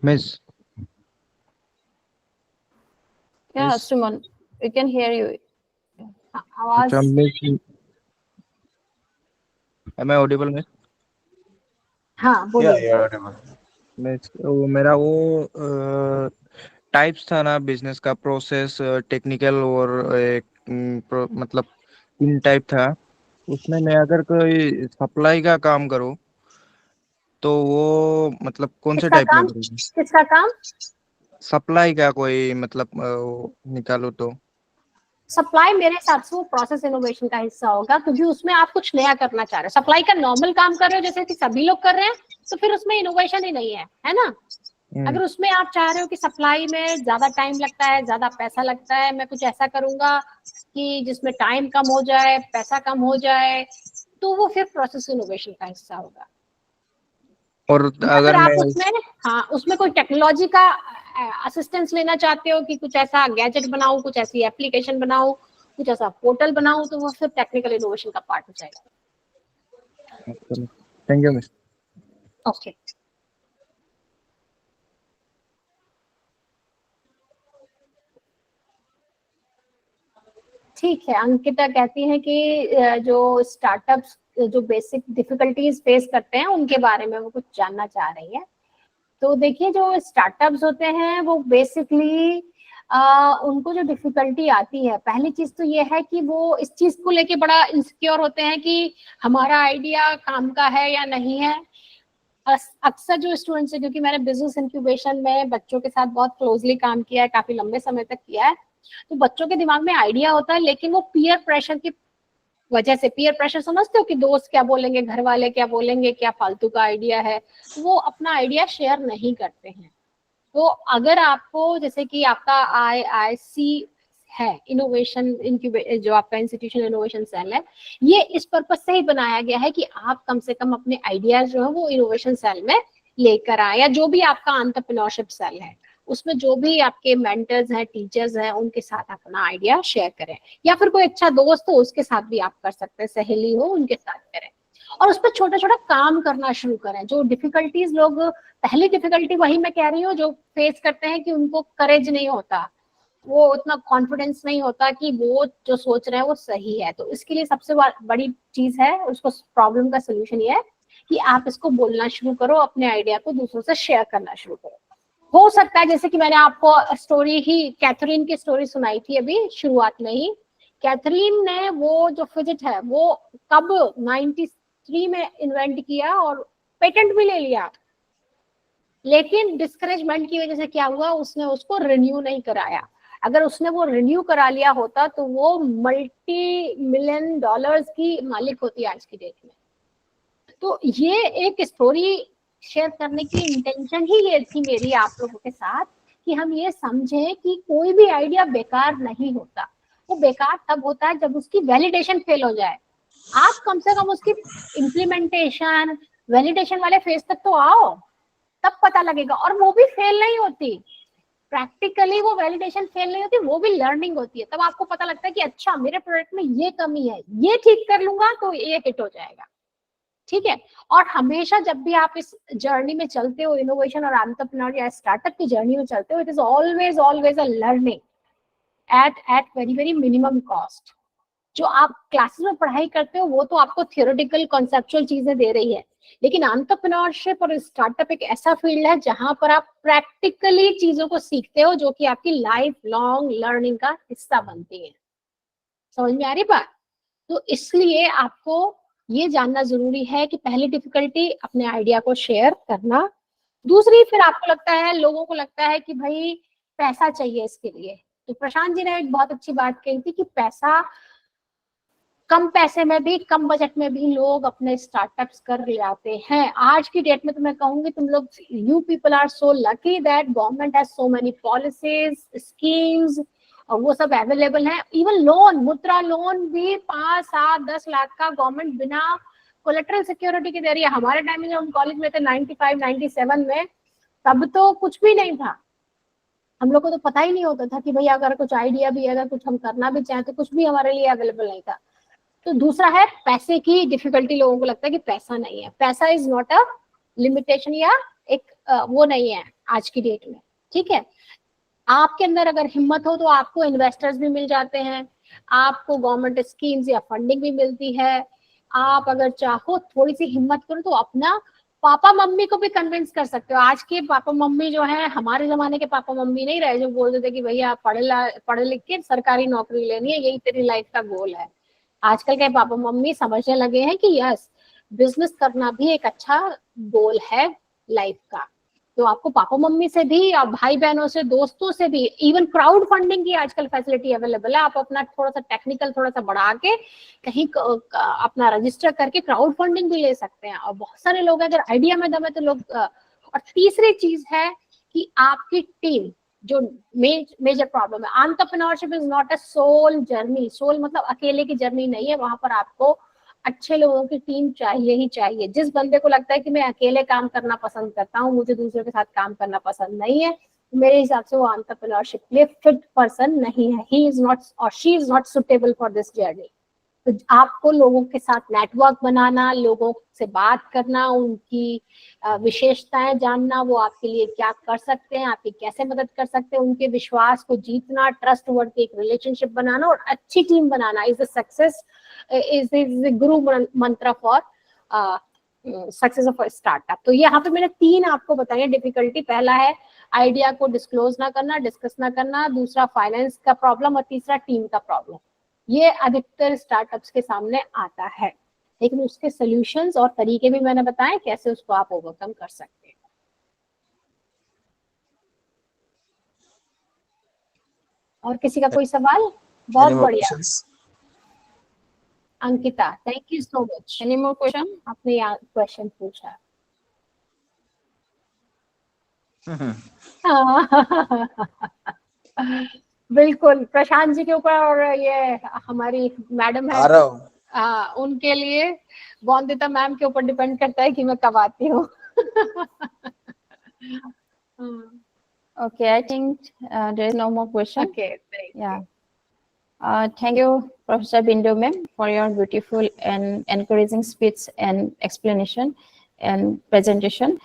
Miss. Yeah, Miss. Suman, we can hear you. आवाज Miss. Am I audible, miss? हाँ Yeah, बोलिए। you're audible. Miss वो मेरा वो types था ना बिजनेस का, प्रोसेस, टेक्निकल और एक मतलब 3 टाइप था। उसमें मैं अगर कोई सप्लाई का काम करूँ तो वो मतलब कौन से किसका टाइप में काम, करूँगी? किसका काम? सप्लाई का कोई मतलब वो निकालो तो। सप्लाई मेरे हिसाब से वो प्रोसेस इनोवेशन का हिस्सा होगा, क्योंकि उसमें आप कुछ नया करना चाह रहे हो। सप्लाई का नॉर्मल काम कर रहे हो जैसे कि सभी लोग कर रहे हैं, तो फिर उसमें इनोवेशन ही नहीं है ना। अगर उसमें आप चाह रहे हो कि सप्लाई में ज्यादा टाइम लगता है, ज्यादा पैसा लगता है, मैं कुछ ऐसा करूंगा कि जिसमें टाइम कम हो जाए, पैसा कम हो जाए, तो वो फिर प्रोसेस इनोवेशन का हिस्सा होगा। और या अगर फिर मैं आप उसमें हाँ उसमें कोई टेक्नोलॉजी का असिस्टेंस लेना चाहते हो कि कुछ ऐसा गैजेट बनाऊं, कुछ ऐसी एप्लीकेशन बनाऊं, कुछ ऐसा पोर्टल बनाऊं, तो वो फिर टेक्निकल इनोवेशन का पार्ट हो जाएगा। Thank you miss. ओके ठीक है। अंकिता कहती है कि जो स्टार्टअप्स जो बेसिक डिफिकल्टीज फेस करते हैं उनके बारे में वो कुछ जानना चाह रही है। तो देखिए जो स्टार्टअप्स होते हैं वो बेसिकली उनको जो डिफिकल्टी आती है, पहली चीज तो ये है कि वो इस चीज को लेके बड़ा इनसिक्योर होते हैं कि हमारा आइडिया काम का है या नहीं है। अक्सर जो स्टूडेंट्स है, क्योंकि मैंने बिजनेस इंक्यूबेशन में बच्चों के साथ बहुत क्लोजली काम किया है, काफी लंबे समय तक किया है, तो बच्चों के दिमाग में आइडिया होता है, लेकिन वो पीयर प्रेशर की वजह से, पीयर प्रेशर समझते हो कि दोस्त क्या बोलेंगे, घर वाले क्या बोलेंगे, क्या फालतू का आइडिया है, वो अपना आइडिया शेयर नहीं करते हैं। तो अगर आपको, जैसे कि आपका IIC है, इनोवेशन इंक्यूबेटर, जो आपका इंस्टीट्यूशन इनोवेशन सेल है, ये इस पर्पज से ही बनाया गया है कि आप कम से कम अपने आइडियाज जो है वो इनोवेशन सेल में लेकर आए, या जो भी आपका एंटरप्रेन्योरशिप सेल है उसमें जो भी आपके मेंटर्स हैं, टीचर्स हैं, उनके साथ अपना आइडिया शेयर करें, या फिर कोई अच्छा दोस्त हो उसके साथ भी आप कर सकते हैं, सहेली हो उनके साथ करें, और उस पर छोटा छोटा काम करना शुरू करें। जो डिफिकल्टीज लोग, पहली डिफिकल्टी वही मैं कह रही हूँ, जो फेस करते हैं कि उनको करेज नहीं होता, वो उतना कॉन्फिडेंस नहीं होता कि वो जो सोच रहे हैं वो सही है। तो इसके लिए सबसे बड़ी चीज है, उसको प्रॉब्लम का सोल्यूशन ये है कि आप इसको बोलना शुरू करो, अपने आइडिया को दूसरों से शेयर करना शुरू करो। हो सकता है, जैसे कि मैंने आपको स्टोरी ही, कैथरीन की स्टोरी सुनाई थी अभी शुरुआत में ही, कैथरीन ने वो जो फिजिट है वो कब 93 में इन्वेंट किया और पेटेंट भी ले लिया, लेकिन डिस्करेजमेंट की वजह से क्या हुआ, उसने उसको रिन्यू नहीं कराया। अगर उसने वो रिन्यू करा लिया होता तो वो $multi-million की मालिक होती आज की डेट में। तो ये एक स्टोरी शेयर करने की इंटेंशन ही ये थी मेरी आप लोगों के साथ, कि हम ये समझें कि कोई भी आइडिया बेकार नहीं होता। वो बेकार तब होता है जब उसकी वैलिडेशन फेल हो जाए। आप कम से कम उसकी इम्प्लीमेंटेशन, वैलिडेशन वाले फेज तक तो आओ, तब पता लगेगा। और वो भी फेल नहीं होती, प्रैक्टिकली वो वैलिडेशन फेल नहीं होती, वो भी लर्निंग होती है। तब आपको पता लगता है कि अच्छा मेरे प्रोडक्ट में ये कमी है, ये ठीक कर लूंगा तो ये हिट हो जाएगा। ठीक है। और हमेशा जब भी आप इस जर्नी में चलते हो, इनोवेशन और एंटरप्रेन्योर या स्टार्टअप की जर्नी में चलते हो, it is always a learning at very very minimum cost. जो आप क्लासेस में पढ़ाई करते हो वो तो आपको थियोरेटिकल कॉन्सेप्चुअल चीजें दे रही है, लेकिन एंटरप्रेन्योरशिप और स्टार्टअप एक ऐसा फील्ड है जहां पर आप प्रैक्टिकली चीजों को सीखते हो, जो कि आपकी लाइफ लॉन्ग लर्निंग का हिस्सा बनती है। समझ में आ रही बात? तो इसलिए आपको ये जानना जरूरी है कि पहली डिफिकल्टी अपने आइडिया को शेयर करना। दूसरी, फिर आपको लगता है, लोगों को लगता है कि भाई पैसा चाहिए इसके लिए। तो प्रशांत जी ने एक बहुत अच्छी बात कही थी कि पैसा, कम पैसे में भी, कम बजट में भी लोग अपने स्टार्टअप्स कर ले आते हैं। आज की डेट में तो मैं कहूंगी तुम लोग, you people are so lucky that government has so many policies, schemes, और वो सब अवेलेबल है। इवन लोन, मुद्रा लोन भी 5, 7, 10 लाख का गवर्नमेंट बिना कोलेटरल सिक्योरिटी के दे रही है। हमारे टाइम में जब हम कॉलेज में थे 95, 97 में, तब तो कुछ भी नहीं था। हम लोग को तो पता ही नहीं होता था कि भाई अगर कुछ आइडिया भी, अगर कुछ हम करना भी चाहें तो कुछ भी हमारे लिए अवेलेबल नहीं था। तो दूसरा है पैसे की डिफिकल्टी। लोगों को लगता है कि पैसा नहीं है। पैसा इज नॉट अ लिमिटेशन, या एक वो नहीं है आज की डेट में। ठीक है। आपके अंदर अगर हिम्मत हो तो आपको इन्वेस्टर्स भी मिल जाते हैं, आपको गवर्नमेंट स्कीम्स या फंडिंग भी मिलती है। आप अगर चाहो, थोड़ी सी हिम्मत करो तो अपना पापा मम्मी को भी कन्विंस कर सकते हो। आज के पापा मम्मी जो है, हमारे जमाने के पापा मम्मी नहीं रहे जो बोलते थे कि भैया पढ़े लिख के सरकारी नौकरी लेनी है, यही तेरी लाइफ का गोल है। आजकल के पापा मम्मी समझने लगे हैं कि यस, बिजनेस करना भी एक अच्छा गोल है लाइफ का। तो आपको पापा मम्मी से भी, और भाई बहनों से, दोस्तों से भी, इवन क्राउड फंडिंग की आजकल फैसिलिटी अवेलेबल है। आप अपना थोड़ा सा टेक्निकल थोड़ा सा बढ़ा के कहीं अपना रजिस्टर करके क्राउड फंडिंग भी ले सकते हैं। और बहुत सारे लोग अगर आइडिया में दम है तो लोग। और तीसरी चीज है कि आपकी टीम, जो मेजर प्रॉब्लम है, entrepreneurship is not a sole journey. Sole मतलब अकेले की जर्नी नहीं है। वहां पर आपको अच्छे लोगों की टीम चाहिए ही चाहिए। जिस बंदे को लगता है कि मैं अकेले काम करना पसंद करता हूँ, मुझे दूसरों के साथ काम करना पसंद नहीं है, मेरे हिसाब से वो एंटरप्रेन्योरशिप के लिए फिट पर्सन नहीं है। ही इज नॉट और she is not suitable for this journey. तो आपको लोगों के साथ नेटवर्क बनाना, लोगों से बात करना, उनकी विशेषताएं जानना, वो आपके लिए क्या कर सकते हैं, आपकी कैसे मदद कर सकते हैं, उनके विश्वास को जीतना, ट्रस्ट वर्थ एक रिलेशनशिप बनाना और अच्छी team banana is the success, is the गुरु मंत्र फॉर सक्सेस ऑफ स्टार्टअप। तो यहाँ पे मैंने 3 आपको बताया डिफिकल्टी। पहला है आइडिया को डिस्क्लोज ना करना, डिस्कस ना करना, दूसरा फाइनेंस का प्रॉब्लम और तीसरा टीम का प्रॉब्लम। ये अधिकतर स्टार्टअप्स के सामने आता है, लेकिन उसके सॉल्यूशंस और तरीके भी मैंने बताए कैसे उसको आप ओवरकम कर सकते हैं। और किसी का कोई सवाल? बहुत Any more बढ़िया questions? Ankita, thank you so much. Any more question? आपने यहाँ क्वेश्चन पूछा। बिल्कुल प्रशांत जी के ऊपर, और ये हमारी मैडम है आ रहा हूँ। उनके लिए वंदिता मैम के ऊपर डिपेंड करता है कि मैं कब आती हूँ। Okay, I think there is no more question. Okay, thank you. Yeah. Thank you, Professor Bindu ma'am, for your beautiful and encouraging speech and explanation and presentation.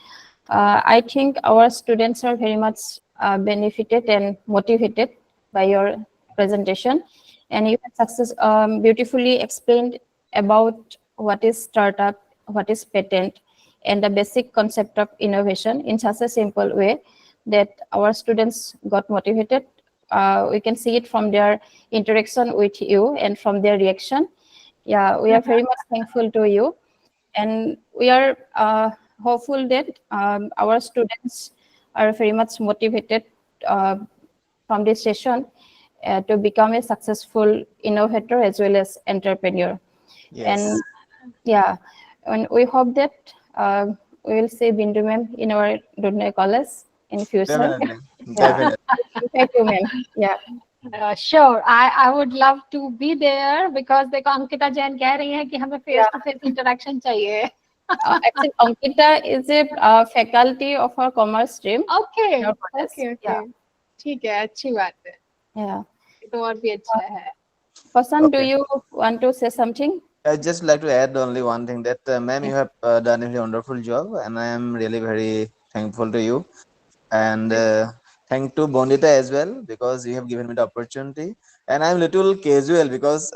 I think our students are very much benefited and motivated by your presentation, and you have beautifully explained about what is startup, what is patent, and the basic concept of innovation in such a simple way that our students got motivated. We can see it from their interaction with you and from their reaction. Yeah, we are very much thankful to you, and we are hopeful that our students are very much motivated from this session to become a successful innovator as well as entrepreneur. Yes. And yeah, and we hope that we will see Bindu ma'am in our Dudhnoi College in future. Definitely. Yeah. Definitely. Thank you, ma'am. Yeah. Sure, I would love to be there because देखो अंकिता जैन कह रही हैं कि हमें face to face interaction चाहिए। Actually, Ankita is a faculty of our commerce stream. Okay, in our college. okay, Yeah. okay, ठीक है, अच्छी बात है, Yeah. तो और भी अच्छा है। Fasan, do Okay. you want to say something? I'd just like to add only one thing that, ma'am, you have done a really wonderful job, and I am really very thankful to you. And thank to Bondita as well, because you have given me the opportunity. And I'm little casual because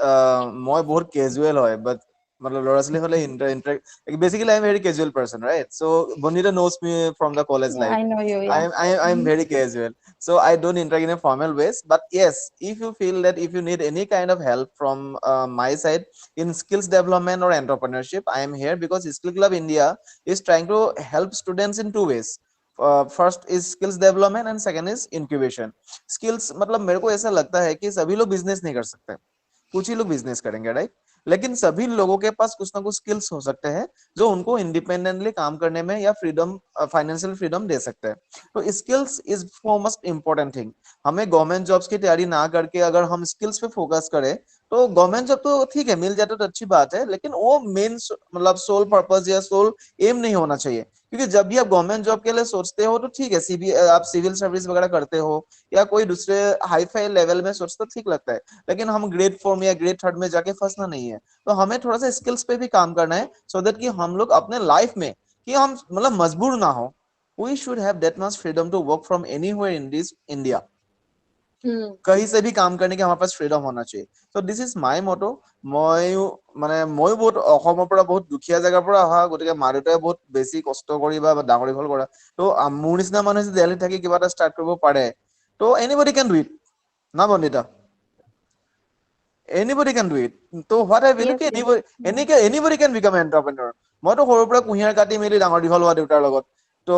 moi bahut casual hoy, but matlab lora chali hole interact. Basically, I'm a very casual person, right? So Bondita knows me from the college Yeah, life. I know you. Yeah. I'm very casual, so I don't interact in a formal ways. But yes, if you feel that if you need any kind of help from my side in skills development or entrepreneurship, I am here, because Skill Club India is trying to help students in 2 ways. First is skills development and second is incubation. Skills मतलब मेरे को ऐसा लगता है कि सभी लोग business नहीं कर सकते, कुछ ही लोग बिजनेस करेंगे, राइट? लेकिन सभी लोगों के पास कुछ ना कुछ स्किल्स हो सकते हैं जो उनको इंडिपेंडेंटली काम करने में या फ्रीडम, फाइनेंशियल फ्रीडम दे सकते हैं। तो skills is most important thing. हमें गवर्नमेंट जॉब्स की तैयारी ना करके अगर हम स्किल्स पे फोकस करें तो गवर्नमेंट जॉब तो ठीक है मिल जाता तो अच्छी बात है, लेकिन वो मेन मतलब सोल पर्पस या सोल एम नहीं होना चाहिए। क्योंकि जब भी आप गवर्नमेंट जॉब के लिए सोचते हो तो ठीक है, आप सिविल सर्विस वगैरह करते हो या कोई दूसरे हाई फाई लेवल में सोचते तो ठीक लगता है, लेकिन हम ग्रेड 4 में या ग्रेड 3 में जाके फंसना नहीं है। तो हमें थोड़ा सा स्किल्स पे भी काम करना है, सो दैट कि हम लोग अपने लाइफ में कि हम मतलब मजबूर ना हो। We should have that much freedom to work from anywhere in this India. कहीं से भी काम करने के हमारे पास फ्रीडम होना चाहिए। सो दिस इज माई मोटो। মই বহুত অসমৰ পৰা বহুত দুখীয়া জেগাৰ পৰা অহা, গতিকে মা দেউতাই বহুত বেছি কষ্ট কৰি বা ডাঙৰ দীঘল কৰা, তো মোৰ নিচিনা মানুহে যদি দিল্লীত থাকি কিবা এটা ষ্টাৰ্ট কৰিব পাৰে, তো এনিবডি কেন ডু ইট না Bandita? Anybody can do it. So what I believe, anybody can become an entrepreneur. মইতো সৰুৰ পৰা কুঁহিয়াৰ কাটি মেলি ডাঙৰ দীঘল হোৱা দেউতাৰ লগত। तो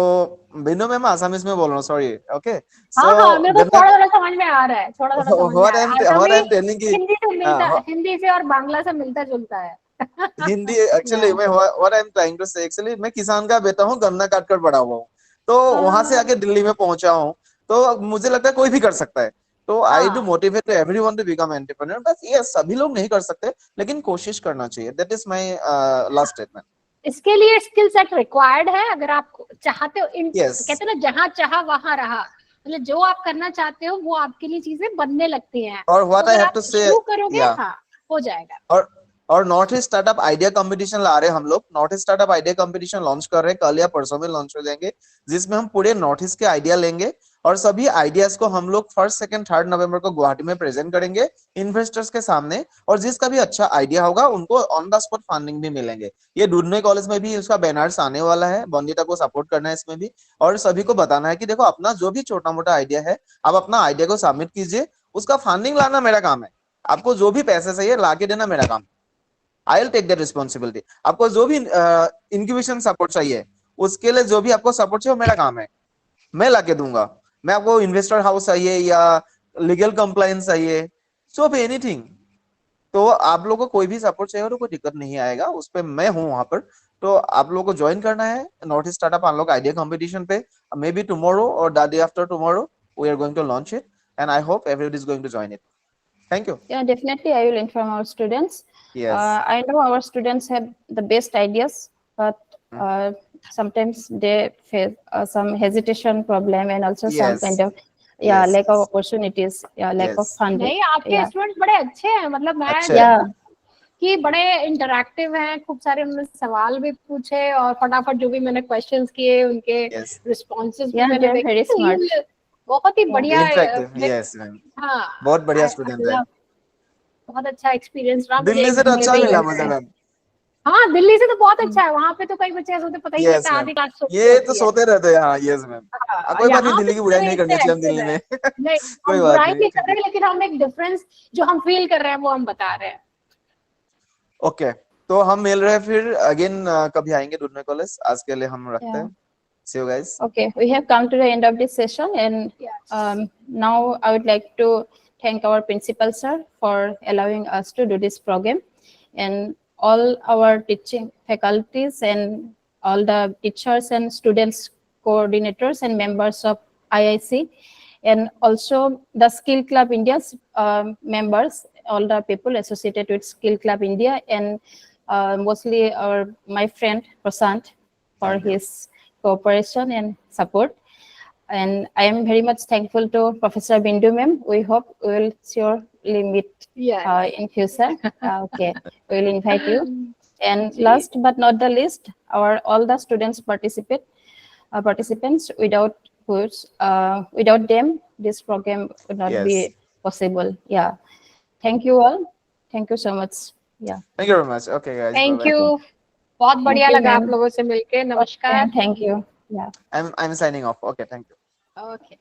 बिंदु मैम आसामीज में बोल रहा हूँ, सॉरी। ओके, हाँ हाँ, मेरे को थोड़ा थोड़ा समझ में आ रहा है, थोड़ा थोड़ा समझ में आ रहा है। what आसामी I'm telling कि हिंदी से मिलता, हिंदी से और बांग्ला से मिलता जुलता है। हिंदी एक्चुअली मैं what I'm trying to say, actually मैं किसान का बेटा हूँ, गन्ना काट कर बड़ा हुआ हूँ, तो वहां से आके दिल्ली में पहुंचा हूँ। तो मुझे लगता है कोई भी कर सकता है। तो I do motivate everyone to become entrepreneur. बस ये सभी लोग नहीं कर सकते, लेकिन कोशिश करना चाहिए। That is my last statement. इसके लिए स्किल सेट रिक्वायर्ड है, अगर आप चाहते हो। Yes. कहते हैं ना, जहाँ चाहा वहां रहा, मतलब जो आप करना चाहते हो वो आपके लिए चीजें बनने लगती हैं। और व्हाट आई हैव टू से, शुरू करोगे, हाँ हो जाएगा। और north east startup idea competition ला रहे हैं हम लोग। North east startup idea competition launch कर रहे हैं, कल या परसों में लॉन्च हो जाएंगे, जिसमें हम पूरे नॉर्थ ईस्ट के आइडिया लेंगे और सभी आइडियाज को हम लोग 1, 2, 3 नवंबर को गुवाहाटी में प्रेजेंट करेंगे इन्वेस्टर्स के सामने, और जिसका भी अच्छा आइडिया होगा उनको ऑन द स्पॉट फंडिंग भी मिलेंगे। ये दुधनई कॉलेज में भी उसका बैनर्स आने वाला है, बंदिता को सपोर्ट करना है इसमें भी, और सभी को बताना है कि देखो अपना जो भी छोटा मोटा आइडिया है, आप अपना आइडिया को सबमिट कीजिए, उसका फंडिंग लाना मेरा काम है, आपको जो भी पैसे चाहिए लाके देना मेरा काम, I will take the responsibility. आपको जो भी इंक्यूबेशन सपोर्ट चाहिए, उसके लिए जो भी आपको सपोर्ट चाहिए वो मेरा काम है, मैं लाके दूंगा। मैं आपको इन्वेस्टर हाउस चाहिए या लीगल कंप्लायंस चाहिए, सो भी एनीथिंग, तो आप लोगों को कोई भी सपोर्ट चाहिए तो कोई दिक्कत नहीं आएगा, उस पे मैं हूँ वहां पर। तो आप लोगों को ज्वाइन करना है north east startup unlock idea competition पे, मे बी टुमारो और the day after tomorrow we are going to launch it, and I hope everybody is going to join it. Thank you. Yeah, definitely I will inform our students. Yes. I know our students have the best ideas, but sometimes they face some hesitation problem and also some Yes. kind of Yes. lack of opportunities, lack of Yes. funding. नहीं, आपके students बड़े अच्छे हैं, मतलब मैं अच्छे हैं। Yeah, कि बड़े इंटरैक्टिव हैं, खूब सारे उन्होंने सवाल भी पूछे और फटाफट जो भी मैंने क्वेश्चंस किए उनके Yes. रिस्पॉन्सेज भी Yeah, मैंने they're very देखे, तो smart. ये बहुत ही बढ़िया Interactive. Yes, ma'am. हाँ, बहुत बढ़िया I स्टूडेंट है। love- बहुत अच्छा एक्सपीरियंस रहा मुझे दिल्ली से तो exam अच्छा में भी मिला लगता मुझे है। मैम। हाँ, दिल्ली से तो बहुत अच्छा है, वहाँ पे तो कई बच्चे ऐसे होते पता ही नहीं यस लगता, मैम, आधी रात सोते ये तो होती है। सोते रहते हैं। हाँ यस मैम, हाँ, कोई बात नहीं, यहाँ पे दिल्ली की बुराई नहीं करनी चाहिए हम दिल्ली में। नहीं, कोई हम बात बुराई नहीं, नहीं कर ठीक है। रहे, लेकिन हम एक डिफरेंस जो हम फील कर रहे हैं वो हम बता रहे हैं। ओके, तो हम मिल रहे हैं फिर अगेन, कभी आएंगे दुधनई कॉलेज। आज के लिए हम रखते Yeah. हैं। See you guys. Okay, we have come to the end of this session, and Yes. now I would like to thank our principal sir for allowing us to do this program, and all our teaching faculties and all the teachers and students coordinators and members of IIC, and also the Skill Club India's members, all the people associated with Skill Club India, and mostly my friend Prasant for Thank you. his cooperation and support. And I am very much thankful to Professor Bindu ma'am. We hope we will surely meet in future. Okay, we will invite you. And last but not the least, all the students participants, without them, this program would not Yes. be possible. Yeah. Thank you all. Thank you so much. Yeah. Thank you very much. Okay guys, thank you, बहुत बढ़िया you, लगा आप ma'am. लोगों से मिलके। नमस्कार। And thank you. Yeah. I am signing off. Okay, thank you. Okay.